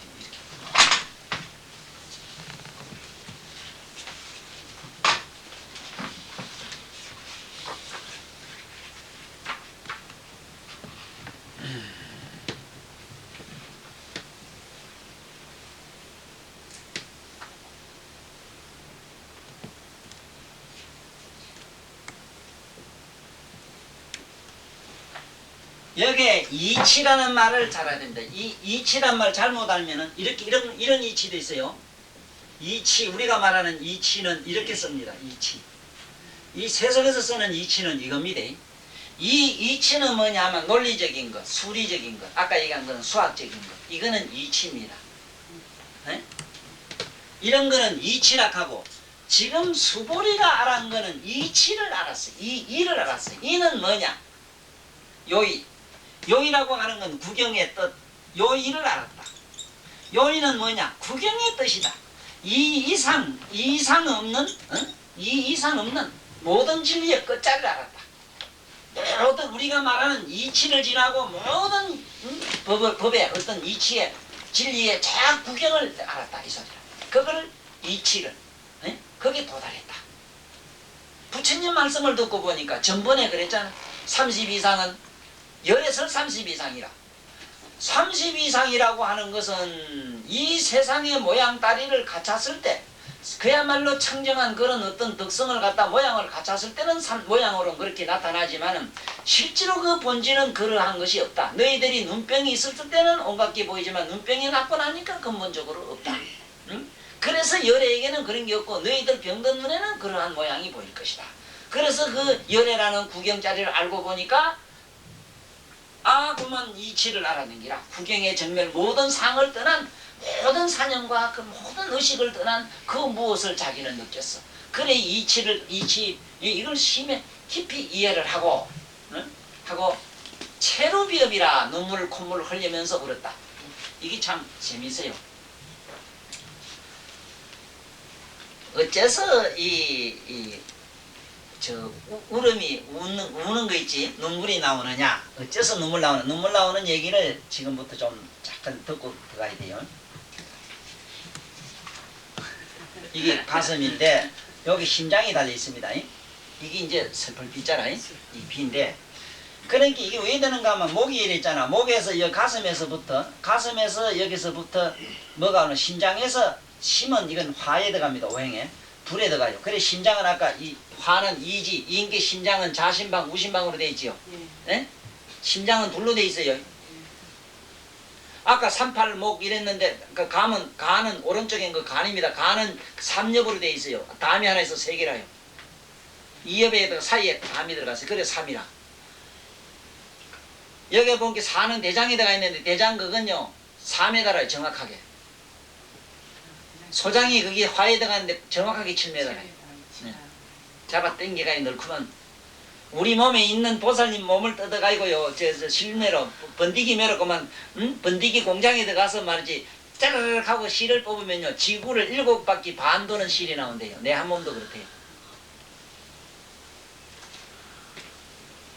여기에 이치라는 말을 잘 알아야 됩니다. 이 이치란 말 잘못 알면은 이렇게 이런 이치도 있어요. 이치, 우리가 말하는 이치는 이렇게 씁니다. 이치. 이 세속에서 쓰는 이치는 이겁니다. 이 이치는 뭐냐 하면 논리적인 것, 수리적인 것, 아까 얘기한 거는 수학적인 것. 이거는 이치입니다. 네? 이런 거는 이치라 하고, 지금 수보리가 알은 거는 이치를 알았어요. 이를 알았어요. 이는 뭐냐? 요이. 요이라고 하는 건 구경의 뜻, 요이를 알았다. 요이는 뭐냐? 구경의 뜻이다. 이 이상 없는, 이 이상 없는 모든 진리의 끝자리를 알았다. 모든 우리가 말하는 이치를 지나고 모든 법의 어떤 이치의 진리의 자 구경을 알았다 이 소리라. 그걸 이치를, 거기에 도달했다. 부처님 말씀을 듣고 보니까 전번에 그랬잖아. 30 이상은 열에서 30 이상이라. 30 이상이라고 하는 것은 이 세상의 모양 따리를 갖췄을 때 그야말로 청정한 그런 어떤 덕성을 갖다 모양을 갖췄을 때는 모양으로 그렇게 나타나지만은 실제로 그 본질은 그러한 것이 없다. 너희들이 눈병이 있을 때는 온갖 게 보이지만 눈병이 났고 나니까 근본적으로 없다. 응? 그래서 열애에게는 그런 게 없고 너희들 병든 눈에는 그러한 모양이 보일 것이다. 그래서 그 열애라는 구경자리를 알고 보니까 그만 이치를 알아낸 기라. 구경의 정멸 모든 상을 떠난 모든 사념과 그 모든 의식을 떠난 그 무엇을 자기는 느꼈어. 그래 이걸 심히 깊이 이해를 하고 하고 체루비업이라 눈물 콧물 흘리면서 울었다. 이게 참 재밌어요. 어째서 울음이 우는 거 있지, 눈물이 나오느냐, 어째서 눈물 나오는 얘기를 지금부터 좀 잠깐 듣고 들어가야 돼요. 이게 가슴인데 여기 심장이 달려 있습니다. 이게 이제 슬플 비잖아. 이 비인데, 그러니까 이게 왜 되는가 하면 목이 이래 있잖아. 목에서 가슴에서 여기서부터 뭐가 오는 심장에서 심은 이건 화에 들어갑니다. 오행에 불에 들어가요. 그래 심장은 아까 이 화는 이지, 이인게 심장은 자심방, 우심방으로 되어 있지요. 네? 심장은 둘로 되어 있어요. 아까 38목 이랬는데 그 간은 오른쪽엔 그 간입니다. 간은 3엽으로 되어 있어요. 담이 하나 있어 3개라요. 2엽에 사이에 담이 들어갔어요. 그래 3이라. 여기 보니까 4는 대장에 들어가 있는데 대장 그건요 3에 달아요. 정확하게. 소장이 그게 화에 들어가는데 정확하게 7m라요. 네. 잡아 당겨가 넣구만. 우리 몸에 있는 보살님 몸을 뜯어가지고요, 실매로 번디기 매로 그만, 번디기 공장에 들어가서 말이지 짜르륵 하고 실을 뽑으면요 지구를 7바퀴 반 도는 실이 나온대요. 내 한 몸도 그렇대요.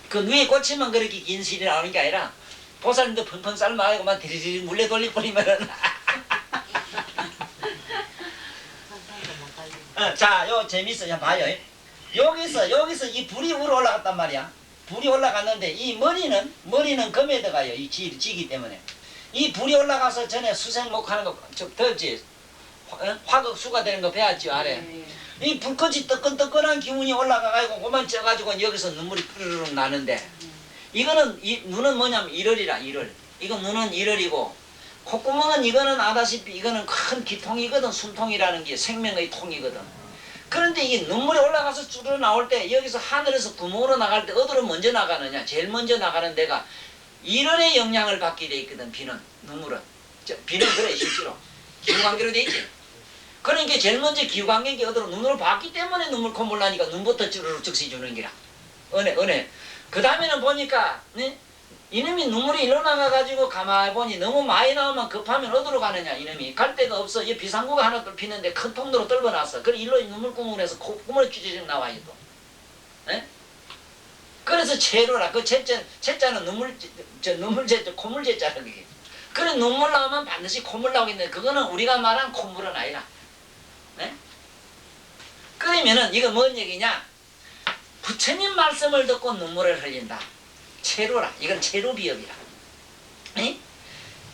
그 누에 꽂히면 그렇게 긴 실이 나오는 게 아니라 보살님도 펑펑 삶아가지고만 디리디리 물레 돌리버리면은 자, 요 재밌어요. 봐요. 여기서 이 불이 위로 올라갔단 말이야. 불이 올라갔는데 이 머리는 금에 들어가요. 이 지기 때문에. 이 불이 올라가서 전에 수생목하는 거 더지 화극수가 되는 거 배웠죠 아래. 이 불꽃이 뜨끈뜨끈한 기운이 올라가가지고 그만 쪄가지고 여기서 눈물이 푸르륵 나는데 이거는 눈은 뭐냐면 일월이라 일월. 이건 눈은 일월이고 콧구멍은 이거는 아다시피 이거는 큰 기통이거든. 숨통이라는 게 생명의 통이거든. 그런데 이게 눈물이 올라가서 쭈르 나올 때 여기서 하늘에서 구멍으로 나갈 때 어디로 먼저 나가느냐. 제일 먼저 나가는 데가 일월의 영향을 받게 돼 있거든. 비는 눈물은 비는 그래 실제로 기후관계로 돼 있지. 그러니까 제일 먼저 기후관계가 어디로 눈으로 봤기 때문에 눈물 콧물 나니까 눈부터 쭈르륵 즉시 주는 기라. 은혜. 그 다음에는 보니까 네? 이놈이 눈물이 일로 나가가지고 가만히 보니 너무 많이 나오면 급하면 어디로 가느냐. 이놈이 갈 데가 없어. 이 비상구가 하나 뚫히는데 큰 통로로 떨궈놨어. 그래 일로 눈물구멍에서 콧구멍을 쭈쭈쭈 나와요 또. 네? 그래서 채로라. 그 채자는 눈물채자 콧물채자라 그게. 그래 눈물 나오면 반드시 콧물 나오겠는데 그거는 우리가 말한 콧물은 아니라. 네? 그러면은 이거 뭔 얘기냐. 부처님 말씀을 듣고 눈물을 흘린다. 체루라. 이건 체루비업이라. 에?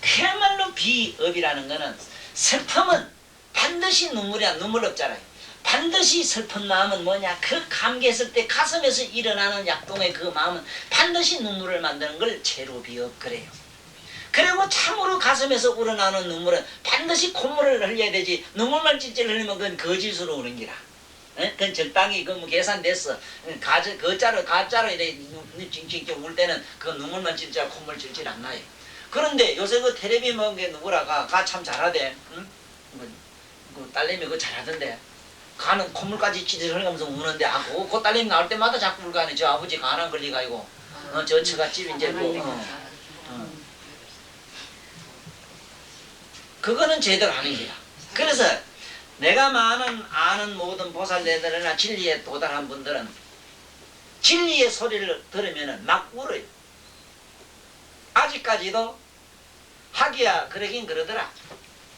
그야말로 비업이라는 거는 슬픔은 반드시 눈물이야. 눈물 없잖아요. 반드시 슬픈 마음은 뭐냐? 그 감기했을 때 가슴에서 일어나는 약동의 그 마음은 반드시 눈물을 만드는 걸 체로비업 그래요. 그리고 참으로 가슴에서 우러나오는 눈물은 반드시 콧물을 흘려야 되지. 눈물만 찔찔 흘리면 그건 거짓으로 우는 기라. 그건 적당히 그 뭐 계산됐어. 가짜로 이래 찡찡찡 울 때는 그 눈물만 찔찔 콧물 찔찔 안 나요. 그런데 요새 그 텔레비 먹은 게 누구라가 가 참 잘하대. 응? 그 딸내미 그거 잘하던데. 가는 콧물까지 찌질 흘리면서 우는데 그 딸내미 나올 때마다 자꾸 울고 하네. 저 아버지 간암 걸리가지고 저 처갓집 이제 그거는 제대로 하는 거야. 그래서 내가 아는 모든 보살들이나 진리에 도달한 분들은 진리의 소리를 들으면 막 울어요. 아직까지도 하기야 그러긴 그러더라.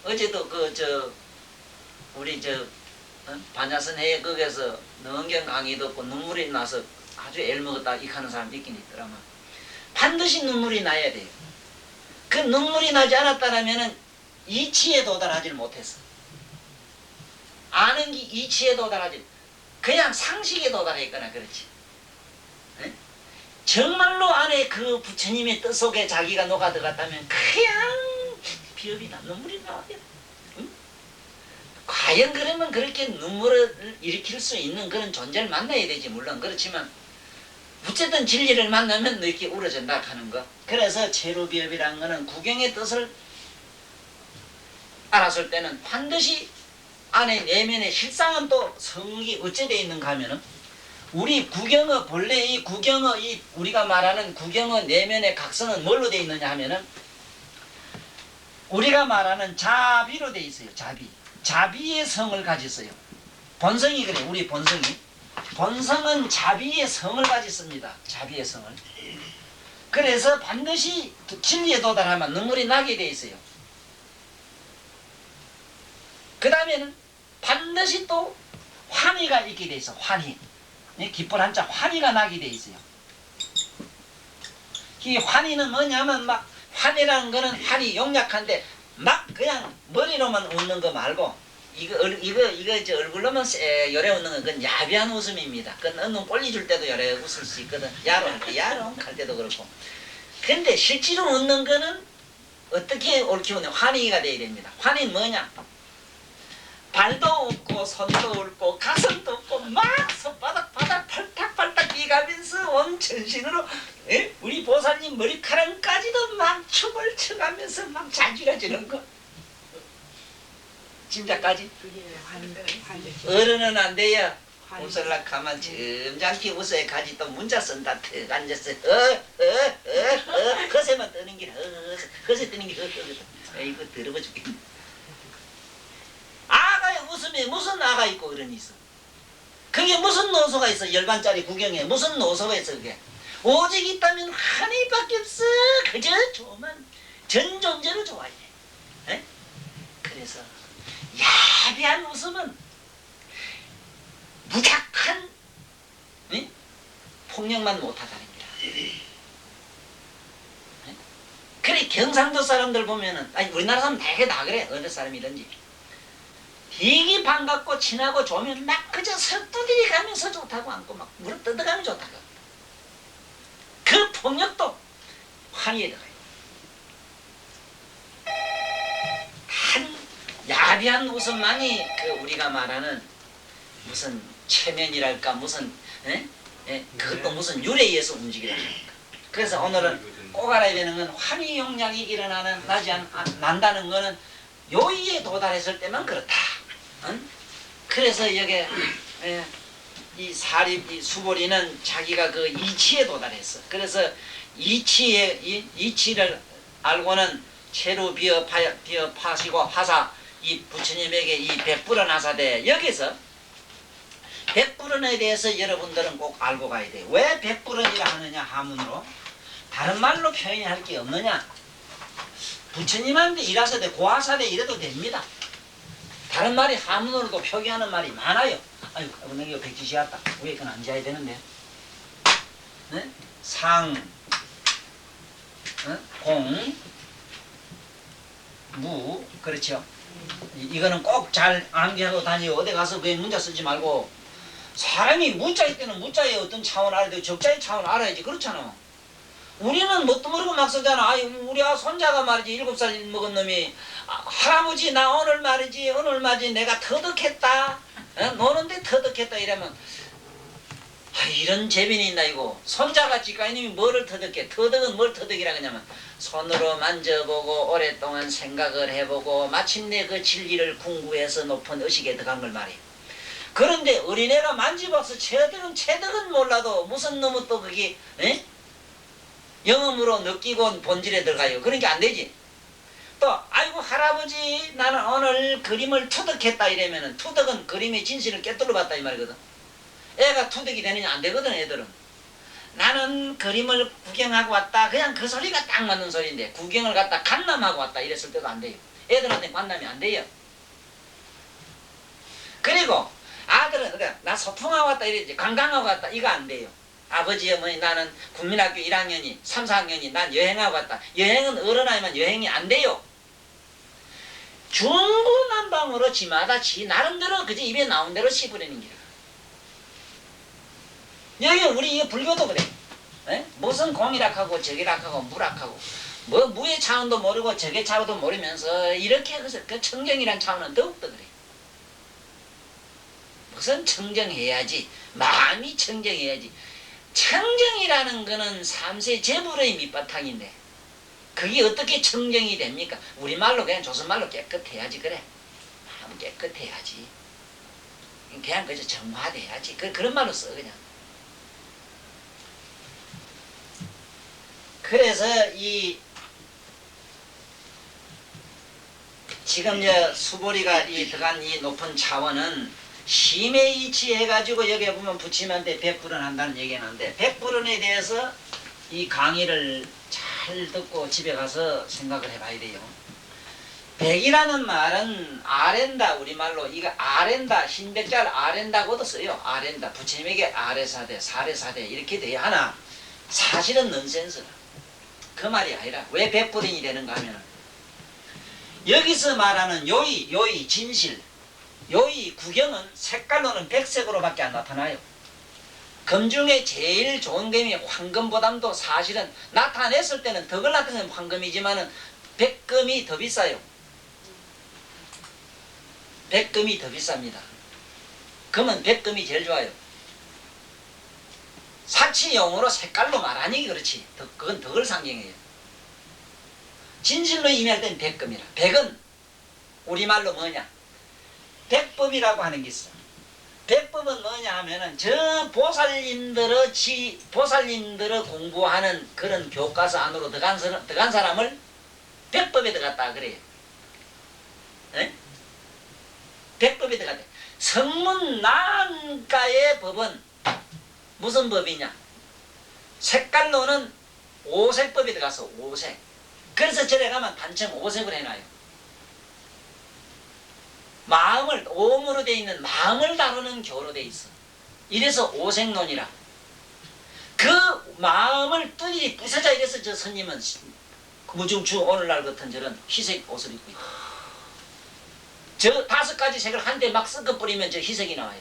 어제도 우리 반야선 회에 거기서 능경 강의 듣고 눈물이 나서 아주 애를 먹었다 이하는 사람 있긴 있더라만 반드시 눈물이 나야 돼요. 그 눈물이 나지 않았다면 이치에 도달하지 못했어. 아는 게 이치에 도달하지 그냥 상식에 도달했거나 그렇지. 에? 정말로 안에 그 부처님의 뜻 속에 자기가 녹아 들어갔다면 그냥 비업이나 눈물이 나와요. 응? 과연 그러면 그렇게 눈물을 일으킬 수 있는 그런 존재를 만나야 되지. 물론 그렇지만 어쨌든 진리를 만나면 이렇게 울어진다 하는 거. 그래서 체로비업이라는 거는 구경의 뜻을 알았을 때는 반드시 안에 내면의 실상은 또 성이 어째 되어 있는가 하면은 우리 구경어 본래 이 구경어 이 우리가 말하는 구경어 내면의 각성은 뭘로 되어 있느냐 하면은 우리가 말하는 자비로 되어 있어요. 자비의 성을 가졌어요. 본성이 그래. 우리 본성은 자비의 성을 가졌습니다. 자비의 성을. 그래서 반드시 진리에 도달하면 눈물이 나게 되어 있어요. 그 다음에는 반드시 또 환희가 있게 돼 있어. 환희. 기쁜 한자 환희가 나게 돼 있어요. 이 환희는 뭐냐면 막 환희라는 거는 환희 용약한데 막 그냥 머리로만 웃는 거 말고 이거 저 얼굴로만 요래 웃는 건 그건 야비한 웃음입니다. 그건 눈 꼴리 줄 때도 요래 웃을 수 있거든. 야롱 할 때도 그렇고. 근데 실제로 웃는 거는 어떻게 옳게 웃냐? 환희가 돼야 됩니다. 환희는 뭐냐? 발도 웃고 손도 웃고 가슴도 웃고 막 손바닥 팔딱팔딱 뛰가면서 온 전신으로 우리 보살님 머리카락까지도 막 춤을 춰가면서 막 자지러지는 거. 짐작까지? 어른은 안 돼요. 웃으려 가만 점잖게 웃어야 가지. 또 문자 쓴다 턱 앉았어. 거세만 뜨는 게 거세 뜨는 게 이거 더러워 죽겠네. 아가의 웃음에 무슨 아가 있고 그런 있어. 그게 무슨 노소가 있어. 열반짜리 구경에 무슨 노소가 있어. 그게 오직 있다면 하나님밖에 없어. 그저 좋으면 전 존재로 좋아해. 에? 그래서 야비한 웃음은 무작한 폭력만 못하다는 거야. 그래 경상도 사람들 보면은 아니 우리나라 사람 되게 다 그래. 어느 사람이든지 되게 반갑고 친하고 좋으면 막 그저 서두들이 가면서 좋다고 안고 막 물어 뜯어가면 좋다고. 그 폭력도 환희에 들어가요. 한 야비한 웃음만이 그 우리가 말하는 무슨 체면이랄까 무슨 그것도 무슨 유래에 의해서 움직이라는 거니까. 그래서 오늘은 꼭 알아야 되는 건 환희 용량이 일어나는 난다는 거는 요의에 도달했을 때만 그렇다. 응? 그래서 여기 이 사립 이 수보리는 자기가 그 이치에 도달했어. 그래서 이치를 알고는 체로 비어파시고 하사 이 부처님에게 이 백불언 하사대 여기서 백불언에 대해서 여러분들은 꼭 알고 가야 돼. 왜 백불언이라 하느냐 하문으로 다른 말로 표현할 게 없느냐. 부처님한테 일하사대 고하사대 이래도 됩니다. 다른 말이 하문으로도 표기하는 말이 많아요. 아유, 내가 백지시 왔다. 왜 그건 앉아야 되는데? 네? 상, 공, 무. 그렇죠. 이거는 꼭 잘 암기하고 다니고 어디 가서 왜 문자 쓰지 말고 사람이 무자일 때는 무자의 어떤 차원 알아야 되고 적자의 차원 알아야지. 그렇잖아. 우리는 뭣도 모르고 막 쓰잖아. 아이 우리 손자가 말이지 7살 먹은 놈이 할아버지 나 오늘 말이지 내가 터득했다. 노는데 터득했다 이러면 이런 재빈이 있나 이거. 손자가 지가이님이 뭐를 터득해. 터득은 뭘 터득이라 그러냐면 손으로 만져보고 오랫동안 생각을 해보고 마침내 그 진리를 궁구해서 높은 의식에 들어간 걸 말이에요. 그런데 어린애가 만져봐서 체득은 몰라도 무슨 놈은 또 그게 영음으로 느끼고 본질에 들어가요. 그러니까 안 되지. 또 아이고 할아버지 나는 오늘 그림을 투득했다 이러면은 투득은 그림의 진실을 깨뚫어 봤다 이 말이거든. 애가 투득이 되느냐 안 되거든. 애들은 나는 그림을 구경하고 왔다 그냥 그 소리가 딱 맞는 소리인데 구경을 갔다 관람하고 왔다 이랬을 때도 안 돼요. 애들한테 관람이 안 돼요. 그리고 아들은 그러니까 나 소풍하고 왔다 이러지 관광하고 왔다 이거 안 돼요. 아버지 어머니 나는 국민학교 1학년이 3, 4학년이 난 여행하고 왔다. 여행은 어른아이만 여행이 안 돼요. 중구난방으로 지마다 지 나름대로 그저 입에 나온 대로 씹으려는 기라. 여기 우리 불교도 그래. 무슨 공이락하고 적이락하고 무락하고 뭐 무의 차원도 모르고 적의 차원도 모르면서 이렇게 해서 그 청정이란 차원은 더욱더 그래. 무슨 청정해야지. 마음이 청정해야지. 청정이라는 거는 3세 재물의 밑바탕인데 그게 어떻게 청정이 됩니까? 우리말로 그냥 조선말로 깨끗해야지. 그래. 마음 깨끗해야지. 그냥 그저 정화돼야지. 그런 말로 써 그냥. 그래서 이 지금 수보리가 들어간 이 높은 차원은 심에 이치해가지고 여기에 보면 부처님한테 백불은 한다는 얘기는 하는데 백불은에 대해서 이 강의를 잘 듣고 집에 가서 생각을 해봐야 돼요. 백이라는 말은 아렌다 우리말로 이거 아렌다 흰백자를 아렌다고도 써요. 아렌다 부처님에게 아레사대 사레사대 이렇게 돼야 하나 사실은 넌센스라. 그 말이 아니라 왜 백불인이 되는가 하면 여기서 말하는 요의 진실 요의 구경은 색깔로는 백색으로밖에 안 나타나요. 금 중에 제일 좋은 금이 황금보담도 사실은 나타냈을 때는 덕을 나타내는 황금이지만은 백금이 더 비싸요. 백금이 더 비쌉니다. 금은 백금이 제일 좋아요. 사치용으로 색깔로 말하니 그렇지. 그건 덕을 상징해요. 진실로 의미할 때는 백금이라. 백은 우리말로 뭐냐? 백법이라고 하는 게 있어. 백법은 뭐냐 하면은 저 보살님들의 공부하는 그런 교과서 안으로 들어간 사람을 백법에 들어갔다 그래요. 에? 백법에 들어갔다. 성문난가의 법은 무슨 법이냐? 색깔로는 오색법에 들어가서 오색. 그래서 절에 가면 단청 오색을 해놔요. 마음을 오음으로 돼 있는 마음을 다루는 교로 돼 있어. 이래서 오색론이라. 그 마음을 뚜리 부서자 이래서 저 스님은 무중추 오늘날 같은 저런 희색 옷을 입고 있다. 저 5가지 색을 한데 막 섞어 뿌리면 저 희색이 나와요.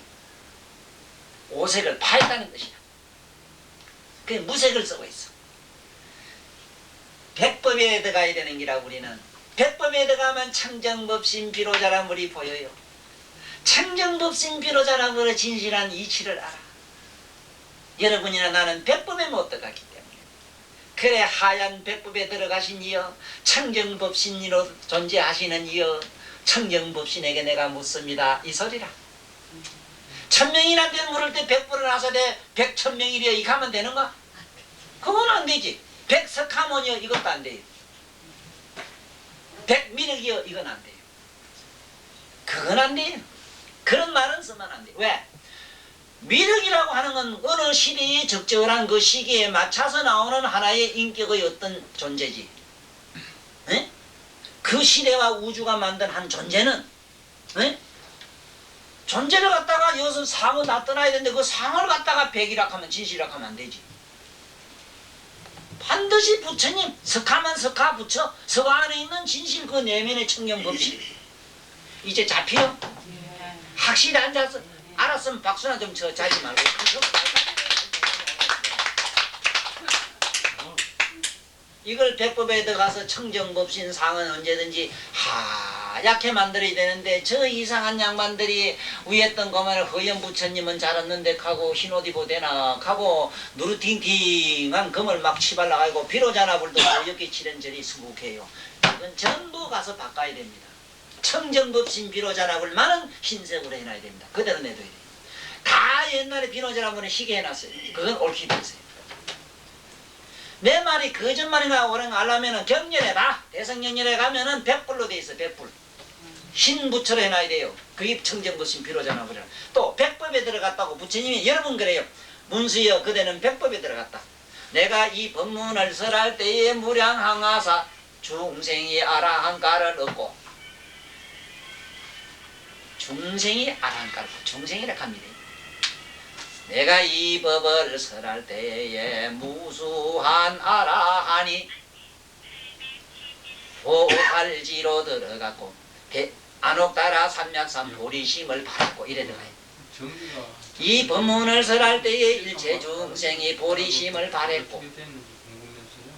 오색을 파했다는 뜻이야. 그 무색을 쓰고 있어. 백법에 들어가야 되는 기라 우리는. 백법에 들어가면 청정법신 비로자라물이 보여요. 청정법신 비로자라물의 진실한 이치를 알아. 여러분이나 나는 백법에 못 들어갔기 때문에. 그래 하얀 백법에 들어가신 이여 청정법신으로 존재하시는 이여 청정법신에게 내가 묻습니다. 이 소리라. 1000명이나 될 물을 때 백불을 하사대 100,000명이려 이렇게 하면 되는가? 그건 안 되지. 100석하모니여 이것도 안 돼요. 100미륵이여 이건 안 돼요. 그건 안 돼요. 그런 말은 쓰면 안 돼요. 왜? 미륵이라고 하는 건 어느 시대에 적절한 그 시기에 맞춰서 나오는 하나의 인격의 어떤 존재지. 에? 그 시대와 우주가 만든 한 존재는 에? 존재를 갖다가 여기서 상을 놔떠나야 되는데 그 상을 갖다가 백이라 하면 진실이라 하면 안 되지. 반드시 그것이 부처님 석하면 석하 부처 석 안에 있는 진실 그 내면의 청정법칙. 이제 잡히요? 확실히 앉아서 알았으면 박수나 좀 쳐 자지 말고 이걸 백법에 들어가서 청정법신 상은 언제든지 하얗게 만들어야 되는데 저 이상한 양반들이 위했던 거면 허연 부처님은 잘했는데 하고 흰옷 입어 되나 하고 누르팅팅한 금을 막 치발라가지고 비로자나불도 어렵게 치는 절이 수북해요. 이건 전부 가서 바꿔야 됩니다. 청정법신 비로자나불만은 흰색으로 해놔야 됩니다. 그대로 내둬야 돼요. 다 옛날에 비로자나불은 희게 해놨어요. 그건 옳게 됐어요. 내 말이 거짓말이나 오랑 알라면은 경렬해봐. 대성경렬에 가면은 100불로 돼 있어. 100불. 흰 부처로 해놔야 돼요. 그게 청정법신 비로자나불이라. 또 백법에 들어갔다고 부처님이 여러 번 그래요. 문수여 그대는 백법에 들어갔다. 내가 이 법문을 설할 때에 무량항하사 중생이 아라한가를 얻고 중생이 아라한가를 중생이라 합니다. 내가 이 법을 설할 때에 무수한 아라하니 보살지로 들어갔고 안옥따라 삼약삼 보리심을 받았고 이래 들어가요. 이 법문을 설할 때에 일체 중생이 보리심을 바랬고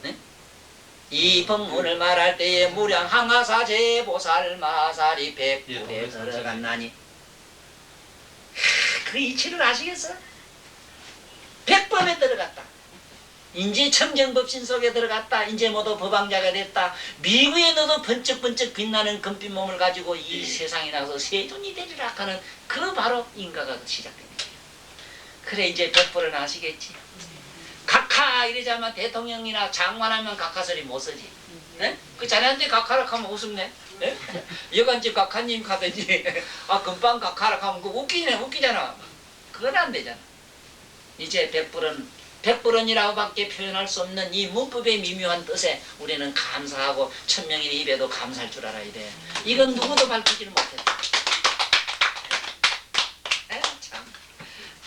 네? 이 법문을 말할 때에 무량항하사 제보살 마살이 백불에 들어갔나니 그 이치를 아시겠어? 백법에 들어갔다. 인제 청정법신 속에 들어갔다. 인제 모두 법왕자가 됐다. 미국에 너도 번쩍번쩍 빛나는 금빛 몸을 가지고 이 세상에 나가서 세존이 되리라 하는 그 바로 인가가 시작됩니다. 그래 이제 백불은 아시겠지? 각하 이러자면 대통령이나 장관하면 각하 소리 못 쓰지. 네? 그 자네한테 각하라 하면 웃음네. 네? 여간집 각하님 가든지 아 금방 각하라 하면 그 웃기잖아. 그건 안 되잖아. 이제 백불은이라고 밖에 표현할 수 없는 이 문법의 미묘한 뜻에 우리는 감사하고 천명의 입에도 감사할 줄 알아야 돼. 이건 누구도 밝히지는 못했다. 참.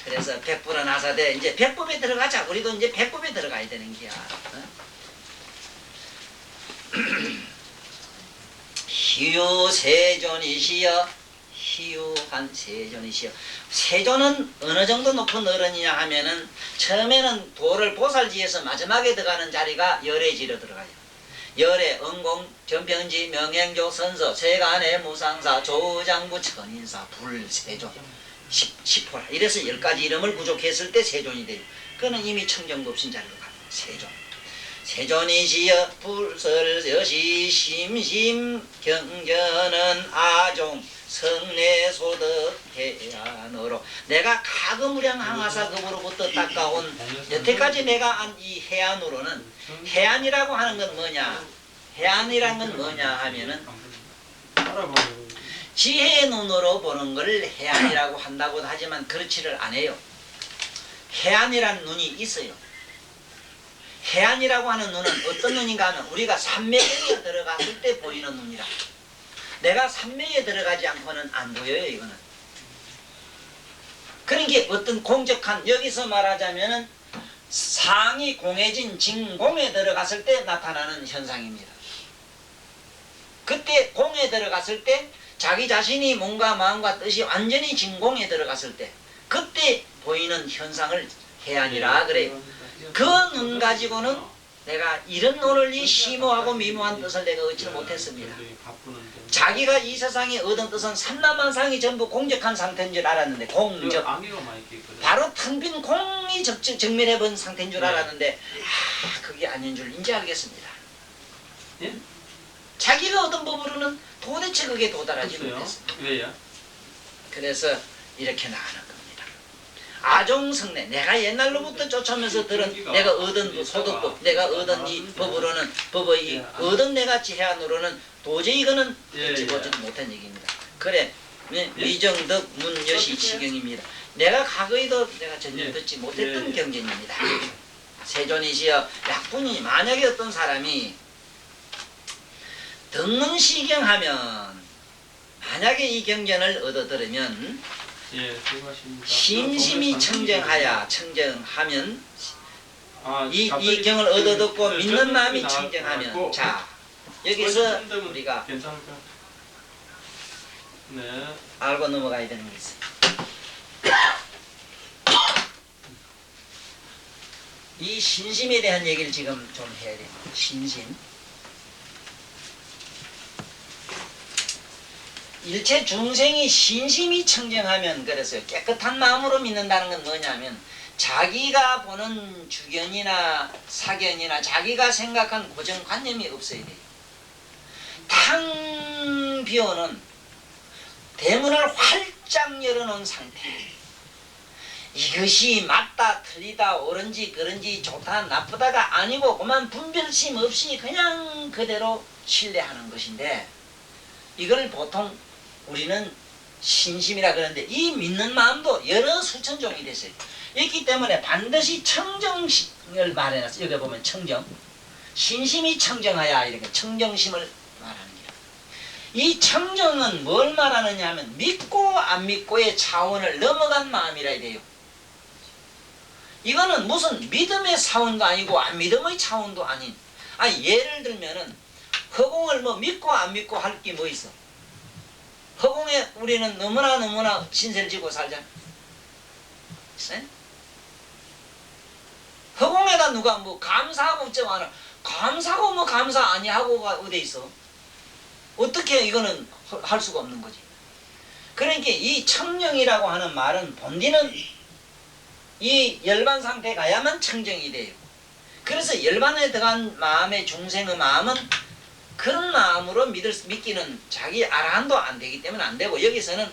그래서 백불은 하사대 이제 백법에 들어가자. 우리도 이제 백법에 들어가야 되는 기야. 희유세존이시여 희유한 세존이시여. 세존은 어느 정도 높은 어른이냐 하면은 처음에는 도를 보살지에서 마지막에 들어가는 자리가 열애지로 들어가요. 열애, 응공, 전병지, 명행조, 선서, 세간의 무상사, 조장부, 천인사, 불세존 10호라. 이래서 10가지 이름을 구족했을 때 세존이 돼요. 그는 이미 청정법신 자리로 가요. 세존. 세존이시여 불설여시 심심 경전은 아종 성내소득 해안으로 내가 가금무량항하사급으로부터 닦아온 여태까지 내가 안 이 해안으로는 해안이라고 하는 건 뭐냐? 해안이란 건 뭐냐 하면은 지혜의 눈으로 보는 걸 해안이라고 한다고 하지만 그렇지를 않아요. 해안이란 눈이 있어요. 해안이라고 하는 눈은 어떤 눈인가 하면 우리가 산매경에 들어갔을 때 보이는 눈이라. 내가 산매에 들어가지 않고는 안 보여요. 이거는. 그러니까 어떤 공적한 여기서 말하자면은 상이 공해진 진공에 들어갔을 때 나타나는 현상입니다. 그때 공에 들어갔을 때 자기 자신이 몸과 마음과 뜻이 완전히 진공에 들어갔을 때 그때 보이는 현상을 해안이라 그래요. 그 눈 가지고는 내가 이런 눈을 이 심오하고 미묘한 뜻을 내가 얻지를 못했습니다. 자기가 이 세상에 얻은 뜻은 삼라만상이 전부 공적한 상태인 줄 알았는데 공적 바로 텅 빈 공이 정면해 본 상태인 줄 알았는데 그게 아닌 줄 이제 알겠습니다. 예? 자기가 얻은 법으로는 도대체 그게 도달하지 못했습니다. 왜요? 그래서 이렇게 나가는 겁니다. 아종성내 내가 옛날로부터 쫓아오면서 들은 내가 얻은 소득법 내가 얻은 이 법으로는 법의 얻은 내가 지혜안으로는 도저히 이거는 집어주지 못한 얘기입니다. 그래 미정덕 문여시 시경입니다. 내가 과거에도 내가 전혀 듣지 못했던 경전입니다. 세존이시여 약분이 만약에 어떤 사람이 등문시경하면 만약에 이 경전을 얻어 들으면 예, 수고하십니다. 심심히 청정하야 청정하면 이 경을 얻어듣고 믿는 마음이 청정하면, 자 여기서 우리가 괜찮을까? 네. 알고 넘어가야 되는 게 있어요. 이 신심에 대한 얘기를 지금 좀 해야 돼요. 신심. 일체 중생이 신심이 청정하면, 그래서요, 깨끗한 마음으로 믿는다는 건 뭐냐면, 자기가 보는 주견이나 사견이나 자기가 생각한 고정관념이 없어야 돼요. 탕 비오는 대문을 활짝 열어놓은 상태. 이것이 맞다 틀리다 옳은지 그런지 좋다 나쁘다가 아니고 그만 분별심 없이 그냥 그대로 신뢰하는 것인데, 이걸 보통 우리는 신심이라 그러는데, 이 믿는 마음도 여러 수천 종이 됐어요. 있기 때문에 반드시 청정심을 말해놨어요. 여기 보면 청정, 신심이 청정하야 이렇게 청정심을 말하는 거예요. 이 청정은 뭘 말하느냐 하면 믿고 안 믿고의 차원을 넘어간 마음이라 해야 돼요. 이거는 무슨 믿음의 차원도 아니고 안 믿음의 차원도 아닌, 예를 들면은 허공을 뭐 믿고 안 믿고 할 게 뭐 있어? 허공에 우리는 너무나 신세를 지고 살잖아. 네? 허공에다 누가 뭐 감사하고 어쩌고 하나, 감사하고 뭐 감사 아니하고가 어디 있어? 어떻게 이거는 할 수가 없는 거지. 그러니까 이 청정이라고 하는 말은 본디는 이 열반 상태에 가야만 청정이 돼요. 그래서 열반에 들어간 마음의 중생의 마음은 그런 마음으로 믿기는 자기 아라한도 안 되기 때문에 안 되고, 여기서는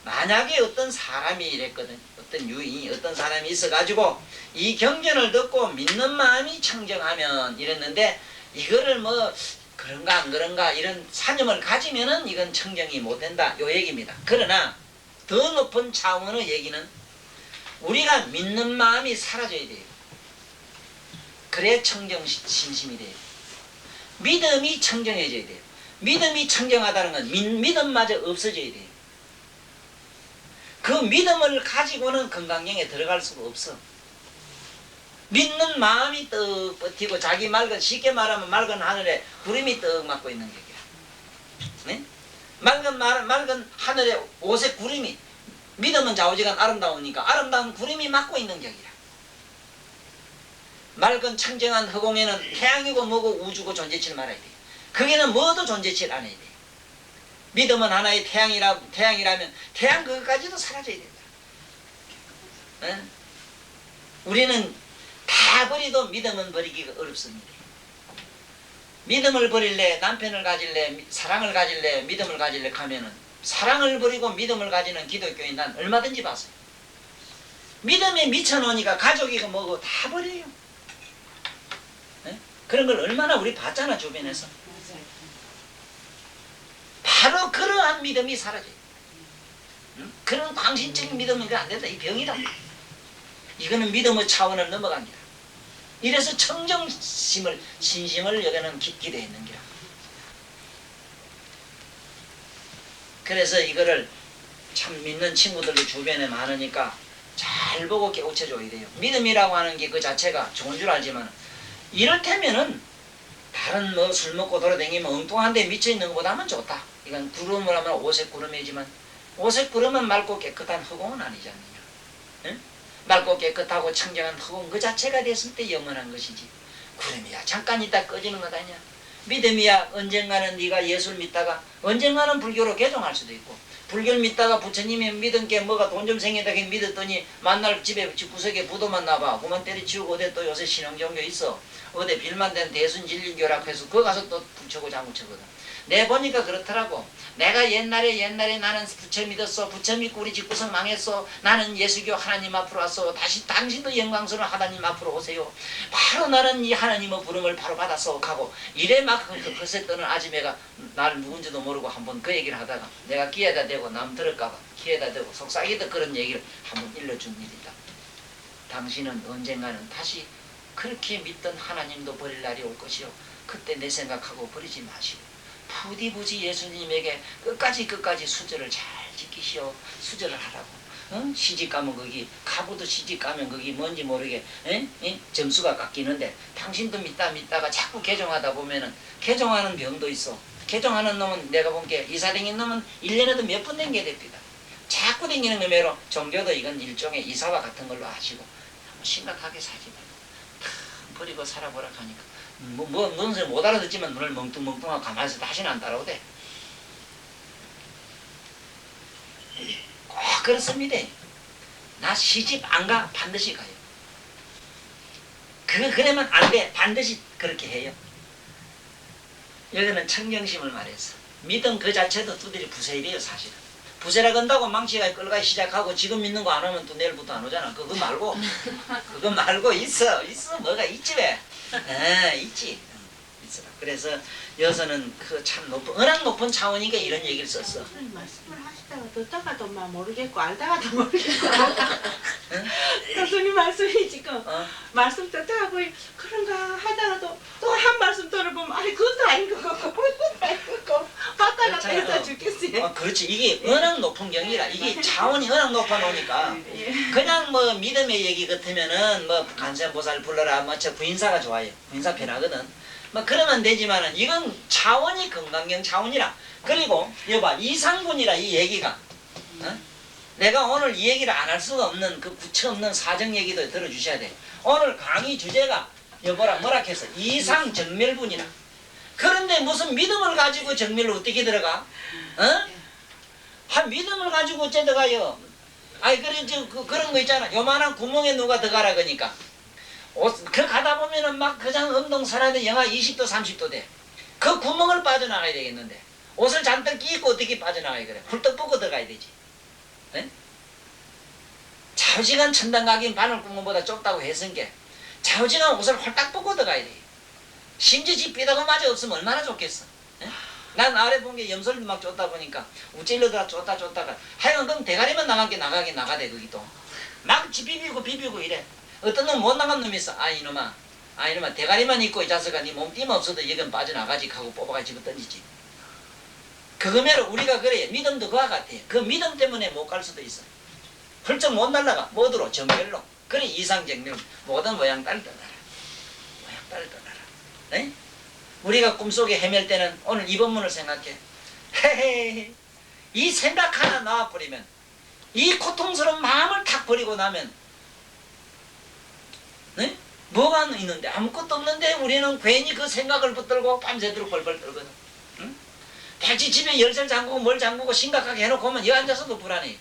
만약에 어떤 사람이 이랬거든, 어떤 유인이 어떤 사람이 있어가지고 이 경전을 듣고 믿는 마음이 청정하면 이랬는데, 이거를 뭐 그런가 안 그런가 이런 사념을 가지면은 이건 청정이 못 된다, 요 얘기입니다. 그러나 더 높은 차원의 얘기는 우리가 믿는 마음이 사라져야 돼요. 그래 청정 신심이 돼요. 믿음이 청정해져야 돼요. 믿음이 청정하다는 건 믿음마저 없어져야 돼요. 그 믿음을 가지고는 건강경에 들어갈 수가 없어. 믿는 마음이 떡 버티고 자기 쉽게 말하면 맑은 하늘에 구름이 떡 맞고 있는 격이야. 네? 맑은 하늘에 오색 구름이, 믿음은 좌우지간 아름다우니까 아름다운 구름이 맞고 있는 격이야. 맑은 청정한 허공에는 태양이고 뭐고 우주고 존재치를 말아야 돼. 거기는 뭐도 존재치를 안 해야 돼. 믿음은 하나의 태양이라면 태양 그것까지도 사라져야 된다. 네? 우리는 다 버리도 믿음은 버리기가 어렵습니다. 믿음을 버릴래, 남편을 가질래, 사랑을 가질래, 믿음을 가질래 하면은 사랑을 버리고 믿음을 가지는 기독교인 난 얼마든지 봤어요. 믿음에 미쳐놓으니까 가족이고 뭐고 다 버려요. 네? 그런 걸 얼마나 우리 봤잖아, 주변에서. 바로 그러한 믿음이 사라져요. 응? 그런 광신적인 믿음은 안 된다. 이 병이다. 이거는 믿음의 차원을 넘어간 기라. 이래서 청정심을, 신심을 여기는 깊게 되어 있는 기라. 그래서 이거를 참 믿는 친구들도 주변에 많으니까 잘 보고 깨우쳐줘야 돼요. 믿음이라고 하는 게 그 자체가 좋은 줄 알지만, 이를테면은 다른 뭐 술 먹고 돌아다니면 엉뚱한 데 미쳐있는 것보다 하면 좋다. 이건 구름을 하면 오색 구름이지만, 오색 구름은 맑고 깨끗한 허공은 아니지 않느냐. 응? 맑고 깨끗하고 청정한 허공 그 자체가 됐을 때 영원한 것이지. 구름이야 잠깐 있다 꺼지는 것 아니야. 믿음이야 언젠가는 네가 예수를 믿다가 언젠가는 불교로 개종할 수도 있고, 불교를 믿다가 부처님이 믿은 게 뭐가 돈 좀 생기다게 믿었더니 만날 집에 구석에 부도만 나봐 그만 때려치우고, 어디 또 요새 신앙종교 있어, 어디 빌만 된 대순진리교라고 해서 그거 가서 또 북치고 장구치거든. 내 보니까 그렇더라고. 내가 옛날에 나는 부처 믿었어, 부처 믿고 우리 집구석 망했어, 나는 예수교 하나님 앞으로 왔어, 다시 당신도 영광스러운 하나님 앞으로 오세요, 바로 나는 이 하나님의 부름을 바로 받았어 하고 이래 막 거세 떠는 아줌매가 나를 누군지도 모르고 한번 그 얘기를 하다가 내가 귀에다 대고 남 들을까봐 귀에다 대고 속삭이듯 그런 얘기를 한번 일러준 일이 있다. 당신은 언젠가는 다시 그렇게 믿던 하나님도 버릴 날이 올 것이요, 그때 내 생각하고 버리지 마시오. 부디부지 예수님에게 끝까지 수절을 잘 지키시오. 수절을 하라고. 시집 가면 거기 가부도 시집 가면 거기 뭔지 모르게 점수가 깎이는데 당신도 믿다가 자꾸 개종하다 보면은 개종하는 병도 있어. 개종하는 놈은 내가 본 게 이사 댕긴 놈은 1년에도 몇 번 댕겨야 됩니다. 자꾸 댕기는 놈으로 종교도 이건 일종의 이사와 같은 걸로 아시고 한번 심각하게 사지 말고 다 버리고 살아보라 하니까 뭔 소리 못 알아듣지만 눈을 멍뚱멍뚱하고 가만히 있어도 다시는 안 따라오대. 꼭 그렇습니다. 나 시집 안 가 반드시 가요. 그러면 안 돼. 반드시 그렇게 해요. 여기는 청경심을 말해서 믿음 그 자체도 두드리 부세이래요. 사실은 부세라 건다고 망치가 끌어가기 시작하고 지금 믿는 거 안 오면 또 내일부터 안 오잖아. 그거 말고 있어 뭐가 있지 왜? 있지. 있어. 그래서 여기서는 그 참 워낙 높은 차원이니까 이런 얘기를 썼어. 말씀을 하시다가 듣다가도 막 모르겠고 알다가도 모르겠고 교수님 말씀이 지금 말씀 듣다가 그런가 하다가도 또 한 말씀 들어보면 아니 그것도 아닌 것 같고 그것도 아닌 것 같고 왔다 갔다 해서 죽겠어요. 그렇지. 이게 워낙 높은 경이라 이게 차원이 워낙 높아 놓으니까 그냥 뭐 믿음의 얘기 같으면은 뭐 간세보살 불러라 뭐 저 부인사가 좋아요. 부인사 편하거든. 뭐 그러면 되지만은 이건 차원이 건강경 차원이라. 그리고 여봐 이상분이라 이 얘기가 내가 오늘 이 얘기를 안 할 수가 없는 그 구체 없는 사정 얘기도 들어주셔야 돼. 오늘 강의 주제가 여보라 뭐라 했어? 이상정멸분이라. 그런데 무슨 믿음을 가지고 정멸로 어떻게 들어가? 한 믿음을 가지고 어째 들어가요? 아이 그래 그런 거 있잖아. 요만한 구멍에 누가 들어가라 그러니까 그 가다 보면은 막 그냥 엄동설하던 영하 20도 30도 돼. 그 구멍을 빠져나가야 되겠는데 옷을 잔뜩 끼고 어떻게 빠져나가야 그래? 훌떡 벗고 들어가야 되지. 네? 좌우지간 천당 가긴 바늘구멍보다 좁다고 했으니까 좌우지간 옷을 홀딱 벗고 들어가야 돼. 심지어 집 삐다고 마저 없으면 얼마나 좋겠어. 네? 난 아래 본 게 염소를 막 쫓다 보니까 우찔러다가 쫓다가 하여간 그럼 대가리만 나가게 나가대 거기 또 막 비비고 이래. 어떤 놈 못 나간 놈이 있어. 이놈아 대가리만 있고 이 자식아 네 몸띠만 없어도 여긴 빠져나가지 하고 뽑아가 집어 던지지. 그거면 우리가 그래. 믿음도 그와 같아. 그 믿음 때문에 못 갈 수도 있어. 훌쩍 못 날라가. 뭐더러 정멸로. 그래 이상정멸. 모든 모양 딸 떠나라. 네? 우리가 꿈속에 헤맬 때는 오늘 이 본문을 생각해. 헤헤 이 생각 하나 나와버리면 이 고통스러운 마음을 탁 버리고 나면 네? 뭐가 있는데 아무것도 없는데 우리는 괜히 그 생각을 붙들고 밤새도록 벌벌 떨거든. 응? 백지 집에 열쇠 잠그고 뭘 잠그고 심각하게 해놓고 오면 여기 앉아서도 불안해.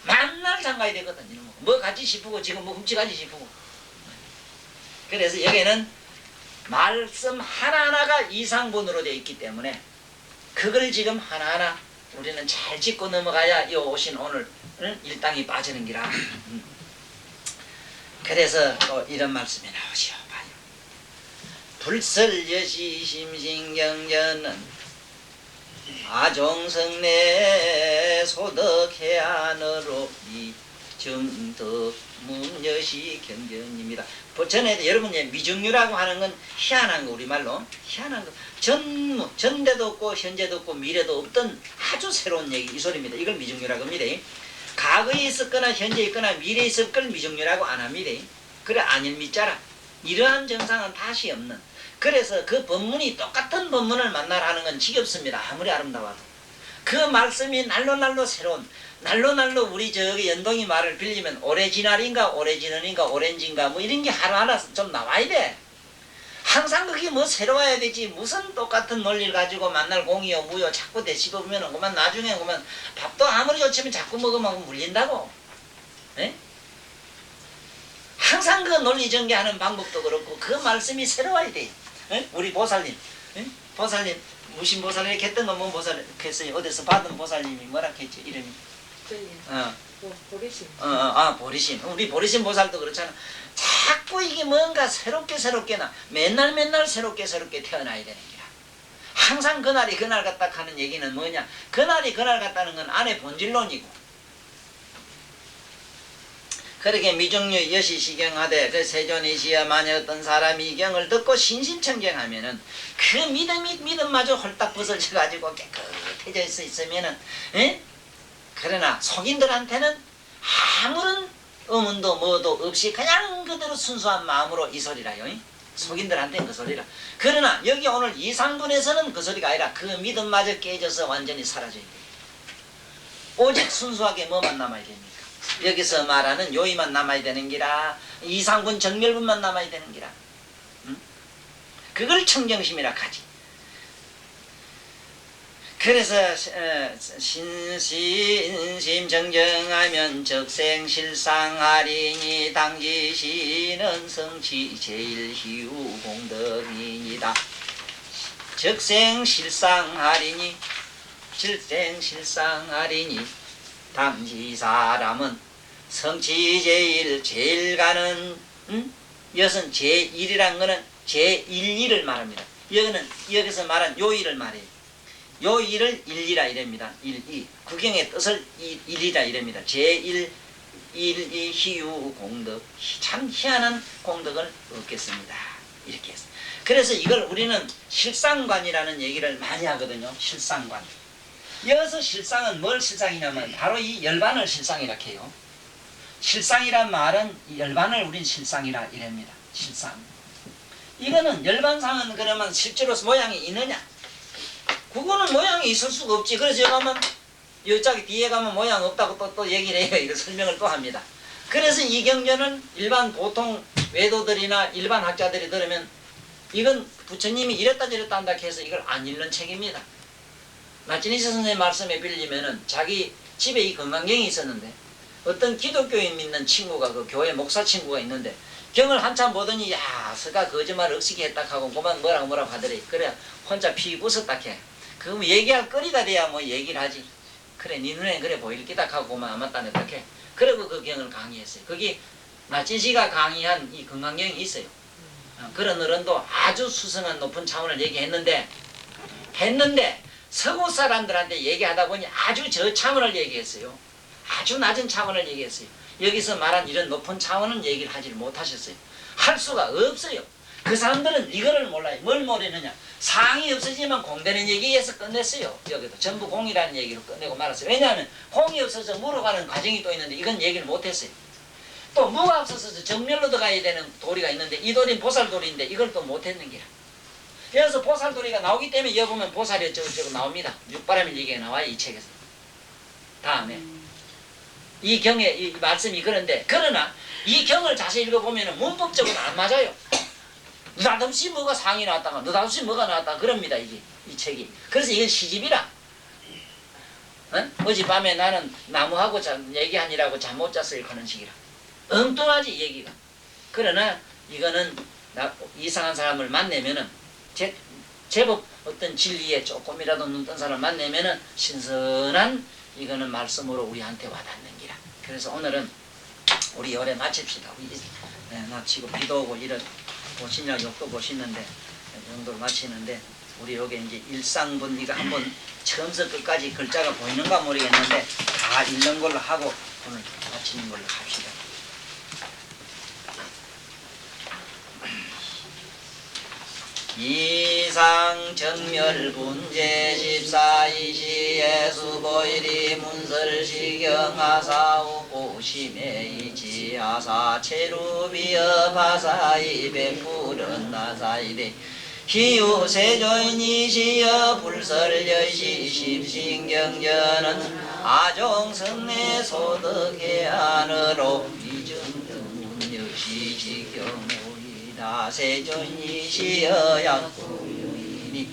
만날 잠가야 되거든. 뭐 가지 싶고 지금 뭐 훔치가지 싶고. 그래서 여기는 말씀 하나하나가 이상분으로 되어 있기 때문에 그걸 지금 하나하나 우리는 잘 짚고 넘어가야 이 오신 오늘 일당이 빠지는 기라. 그래서 또 이런 말씀이 나오시오. 봐요. 불설여시 심신경전은 아종성내 소덕해안으로 이 정덕 문여시 경전입니다. 전에 여러분 미정유라고 하는 건 희한한 거 우리말로 희한한 거 전대도 없고 현재도 없고 미래도 없던 아주 새로운 얘기 이 소리입니다. 이걸 미정유라고 합니다. 과거에 있었거나 현재에 있거나 미래에 있을 걸 미정유라고 안 합니다. 그래 아닐 믿자라. 이러한 정상은 다시 없는. 그래서 그 법문이 똑같은 법문을 만나라는 건 지겹습니다. 아무리 아름다워도. 그 말씀이 날로 새로운 날로 우리 저기 연동이 말을 빌리면 오래지날인가 오래지는인가 오렌지인가 뭐 이런 게 하나하나 좀 나와야 돼. 항상 그게 뭐 새로워야 되지. 무슨 똑같은 논리를 가지고 만날 공이요 무요 자꾸 대씹어보면 그만 나중에 그만 밥도 아무리 좋지만 자꾸 먹으면 물린다고. 네? 항상 그 논리 전개하는 방법도 그렇고 그 말씀이 새로워야 돼. 네? 우리 보살님, 네? 보살님 무신 보살 이렇게 했던 건 뭐 보살 했어요? 어디서 받은 보살님이 뭐라 했지 이름이? 보리심. 보리심. 우리 보리심 보살도 그렇잖아. 자꾸 이게 뭔가 새롭게 나 맨날 새롭게 태어나야 되는 거야. 항상 그날이 그날 같다 하는 얘기는 뭐냐? 그날이 그날 같다는 건 안에 본질론이고. 그렇게 미중류 여시시경하되 그 세존이시여 만약 어떤 사람이 이 경을 듣고 신심청경하면은 그 믿음마저 홀딱 벗어져가지고 깨끗해져 있으면은 그러나 속인들한테는 아무런 의문도 뭐도 없이 그냥 그대로 순수한 마음으로 이 소리라요. 속인들한테는 그 소리라. 그러나 여기 오늘 이상분에서는 그 소리가 아니라 그 믿음마저 깨져서 완전히 사라져야 돼요. 오직 순수하게 뭐만 남아야 됩니까? 여기서 말하는 요의만 남아야 되는 기라, 이상분 정멸분만 남아야 되는 기라. 그걸 청정심이라 하지. 그래서 신심 정정하면 적생실상하리니 당지시는 성취 제일희우 공덕이니다. 적생실상하리니 적생실상하리니 당지 사람은 성취 제일 가는 이것은 제1이란 거는 제1일을 말합니다. 여기서 말한 요일을 말해요. 요일을 일이라 이랍니다. 일이 구경의 뜻을 일이라 이랍니다. 제1 일이 희유 공덕, 참 희한한 공덕을 얻겠습니다. 이렇게 했어요. 그래서 이걸 우리는 실상관이라는 얘기를 많이 하거든요. 실상관. 여기서 실상은 뭘 실상이냐면 바로 이 열반을 실상이라 해요. 실상이란 말은 열반을 우린 실상이라 이랍니다. 실상. 이거는 열반상은 그러면 실제로 모양이 있느냐? 그거는 모양이 있을 수가 없지. 그래서 여기 가면 여기 뒤에 가면 모양 없다고 또 얘기를 해요. 이거 설명을 또 합니다. 그래서 이 경전은 일반 보통 외도들이나 일반 학자들이 들으면 이건 부처님이 이랬다 저랬다 한다 해서 이걸 안 읽는 책입니다. 나진이스 선생님 말씀에 빌리면은 자기 집에 이 건강경이 있었는데 어떤 기독교인 믿는 친구가 그 교회 목사 친구가 있는데 경을 한참 보더니 야 서가 거짓말 억시게 했다 하고 그만 뭐라고 하더래. 그래 혼자 피 웃었다 해. 그럼 얘기할 거리가 돼야 뭐 얘기를 하지. 그래 네 눈에 그래 보일 기다 하고 그만 아무것도 안 했다 해. 그리고 그 경을 강의했어요. 거기 나진씨가 강의한 이 건강경이 있어요. 그런 어른도 아주 수성한 높은 차원을 얘기했는데 서구 사람들한테 얘기하다 보니 아주 저 차원을 얘기했어요. 아주 낮은 차원을 얘기했어요. 여기서 말한 이런 높은 차원은 얘기를 하지를 못하셨어요. 할 수가 없어요. 그 사람들은 이거를 몰라요. 뭘 모르느냐. 상이 없어지면 공되는 얘기에서 끝냈어요. 여기도 전부 공이라는 얘기로 끝내고 말았어요. 왜냐하면 공이 없어서 물어가는 과정이 또 있는데 이건 얘기를 못했어요. 또 무가 없어서 정멸로 들어가야 되는 도리가 있는데 이 도리는 보살도리인데 이걸 또 못했는 기라. 그래서 보살도리가 나오기 때문에 여기 보면 보살이 어쩌고저쩌고 나옵니다. 육바람일 얘기가 나와요. 이 책에서. 다음에 이 경에 이 말씀이 그런데 그러나 이 경을 자세히 읽어보면 문법적으로 안 맞아요. 느닷없이 뭐가 상이 나왔다가 느닷없이 뭐가 나왔다가 그럽니다. 이 책이. 그래서 이건 시집이라. 어젯밤에 나는 나무하고 얘기하니라고 잠 못 잤어요. 그런 식이라. 엉뚱하지 얘기가. 그러나 이거는 이상한 사람을 만나면은 제법 어떤 진리에 조금이라도 눈뜬 사람을 만나면은 신선한 이거는 말씀으로 우리한테 와닿는 기라. 그래서 오늘은 우리 열에 마칩시다. 나 지금 비도 오고 이런 보시냐 욕도 보시는데 이 정도로 마치는데 우리 여기 이제 일상분 이거 한번 처음부터 끝까지 글자가 보이는가 모르겠는데 다 읽는 걸로 하고 오늘 마치는 걸로 합시다. 이상 정멸분제 14이시 예수보일이 문설시경하사우 고심에이지하사 체루비어 바사이 백불은 나사이데 희유세조인이시여 불설여시 십신경전은 아종성내 소득의 안으로 이정등문여시지경 세존이시여 약구유이니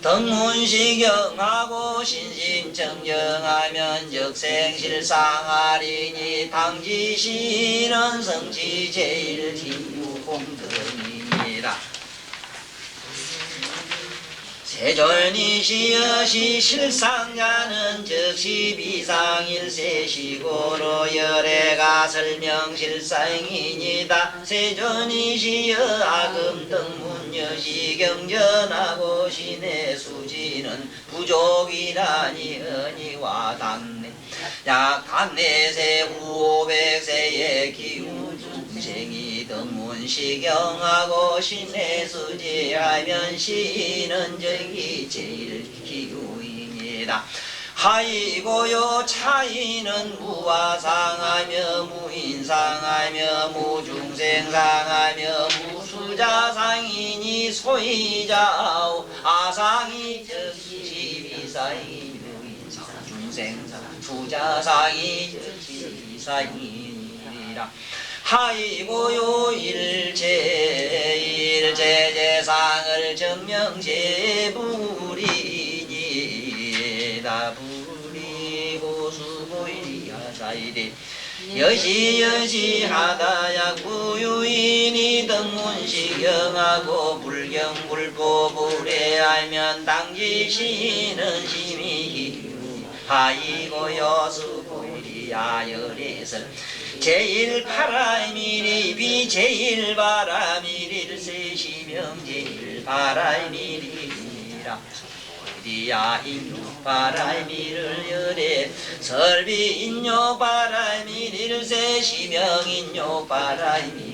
덕문시경하고 신심정정하면 적생실상하리니 당지시는 성지제일기유공덕이니라. 세존이시여시 실상자는 즉시 비상일세시고로 열애가 설명실상이니다. 세존이시여 악음등문여시 경전하고 신의 수지는 부족이라니 은희와 당내 약한내세 후오백세의 기우중생이 등문시경하고 신의 수지하면 시는 저기 제일 기우입니다. 하이고요 차이는 무아상하며 무인상하며 무중생상하며 무수자상이니 소이자오 아상이 즉지비상이 무인상 중생상 수자상이 즉지비상이니라 하이고요 일제제상을 정명제불이니 부리고 수고이리하사이리 여시여시하다 약부유인이 등문식영하고 불경불보 불에 알면 당지시는 심히 하이고 여수고이리야 열애설 제일바라미리 비제일바라미리를 세시명 제일바라미리라 디야 인욕바라미를 열애 설비 인욕바라미를 세시명 인욕바라미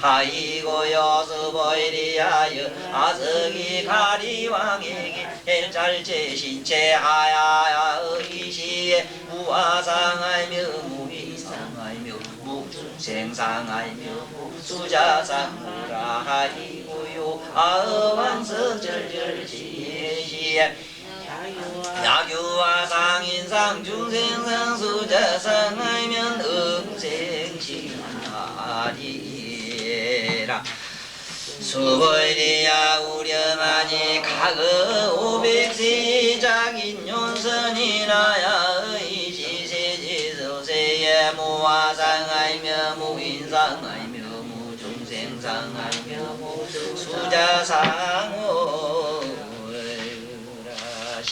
하이고 여수보이리하여 아석이 가리왕에게 헬잘제 신체 하야야 의시에 무아상하며 무이상하며 무중생상하며 무수자상무라 하이고요 아왕석절절지시에 야규와 상인상 중생상 수자상하면 음생신하리라 수보이리야 우려하니 가거 오백세작인 용선이나야 의지세지소세에 무아상하며 무인상하며 무중생상하며 무수자상호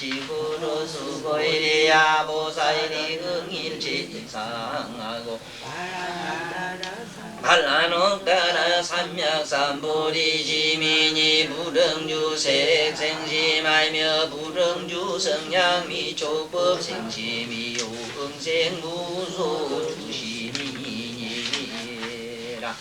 시구로 수고이리야 보살이 응일지상하고 반란옥따라 삼맥삼보리지민이 불응주색생심하며 불응주성양미 족법생심이 요흥생무소주심이니라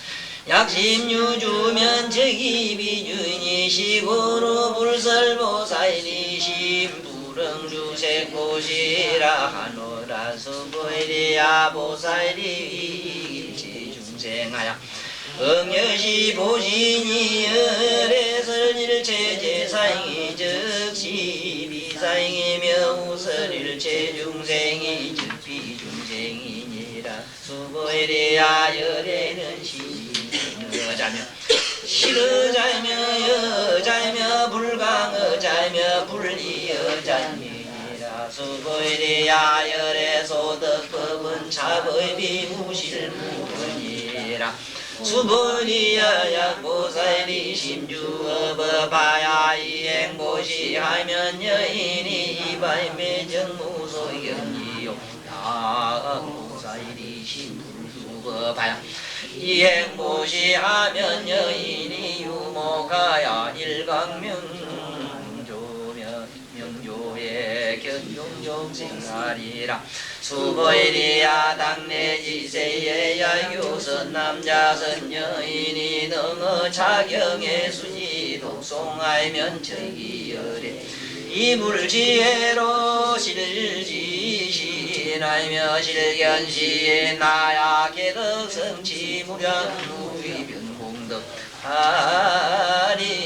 약심유주면 적이비주니 시고로 불설보살이심 불응주색보시라 하노라 수고이리야 보살이 중생하야 응여시 보시니 열애설일체제사잉이 즉시 비사잉이며 우설일체 중생이 즉 비중생이니라 수고이리야 열애는 시여자며 실여자며 여자며 불강여자며 불리여자니라 수고이리야 열애 소득법은 차법이 무실무니라 수보리야 약보살이 심주업어봐야 이행보시하면 여인이 이발매정무소견이요 약보살이 심불수업봐야 이행보시하면 여인이 유목하야 일광명조에 견종종생하리라 수보이리야 당내지세에 야유선 남자선 여인이 능어 자경의 수지 독송하면 저기열에 이불지혜로 실지신하며 실견시에 나약의 덕성치 무량무위변공덕 하리라나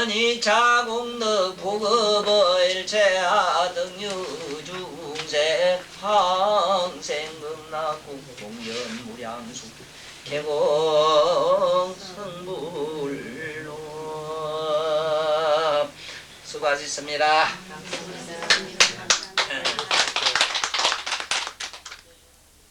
원이차공덕 보급어일체하 등유중세 항생금나고 공연무량수 개공성불로 수고하셨습니다.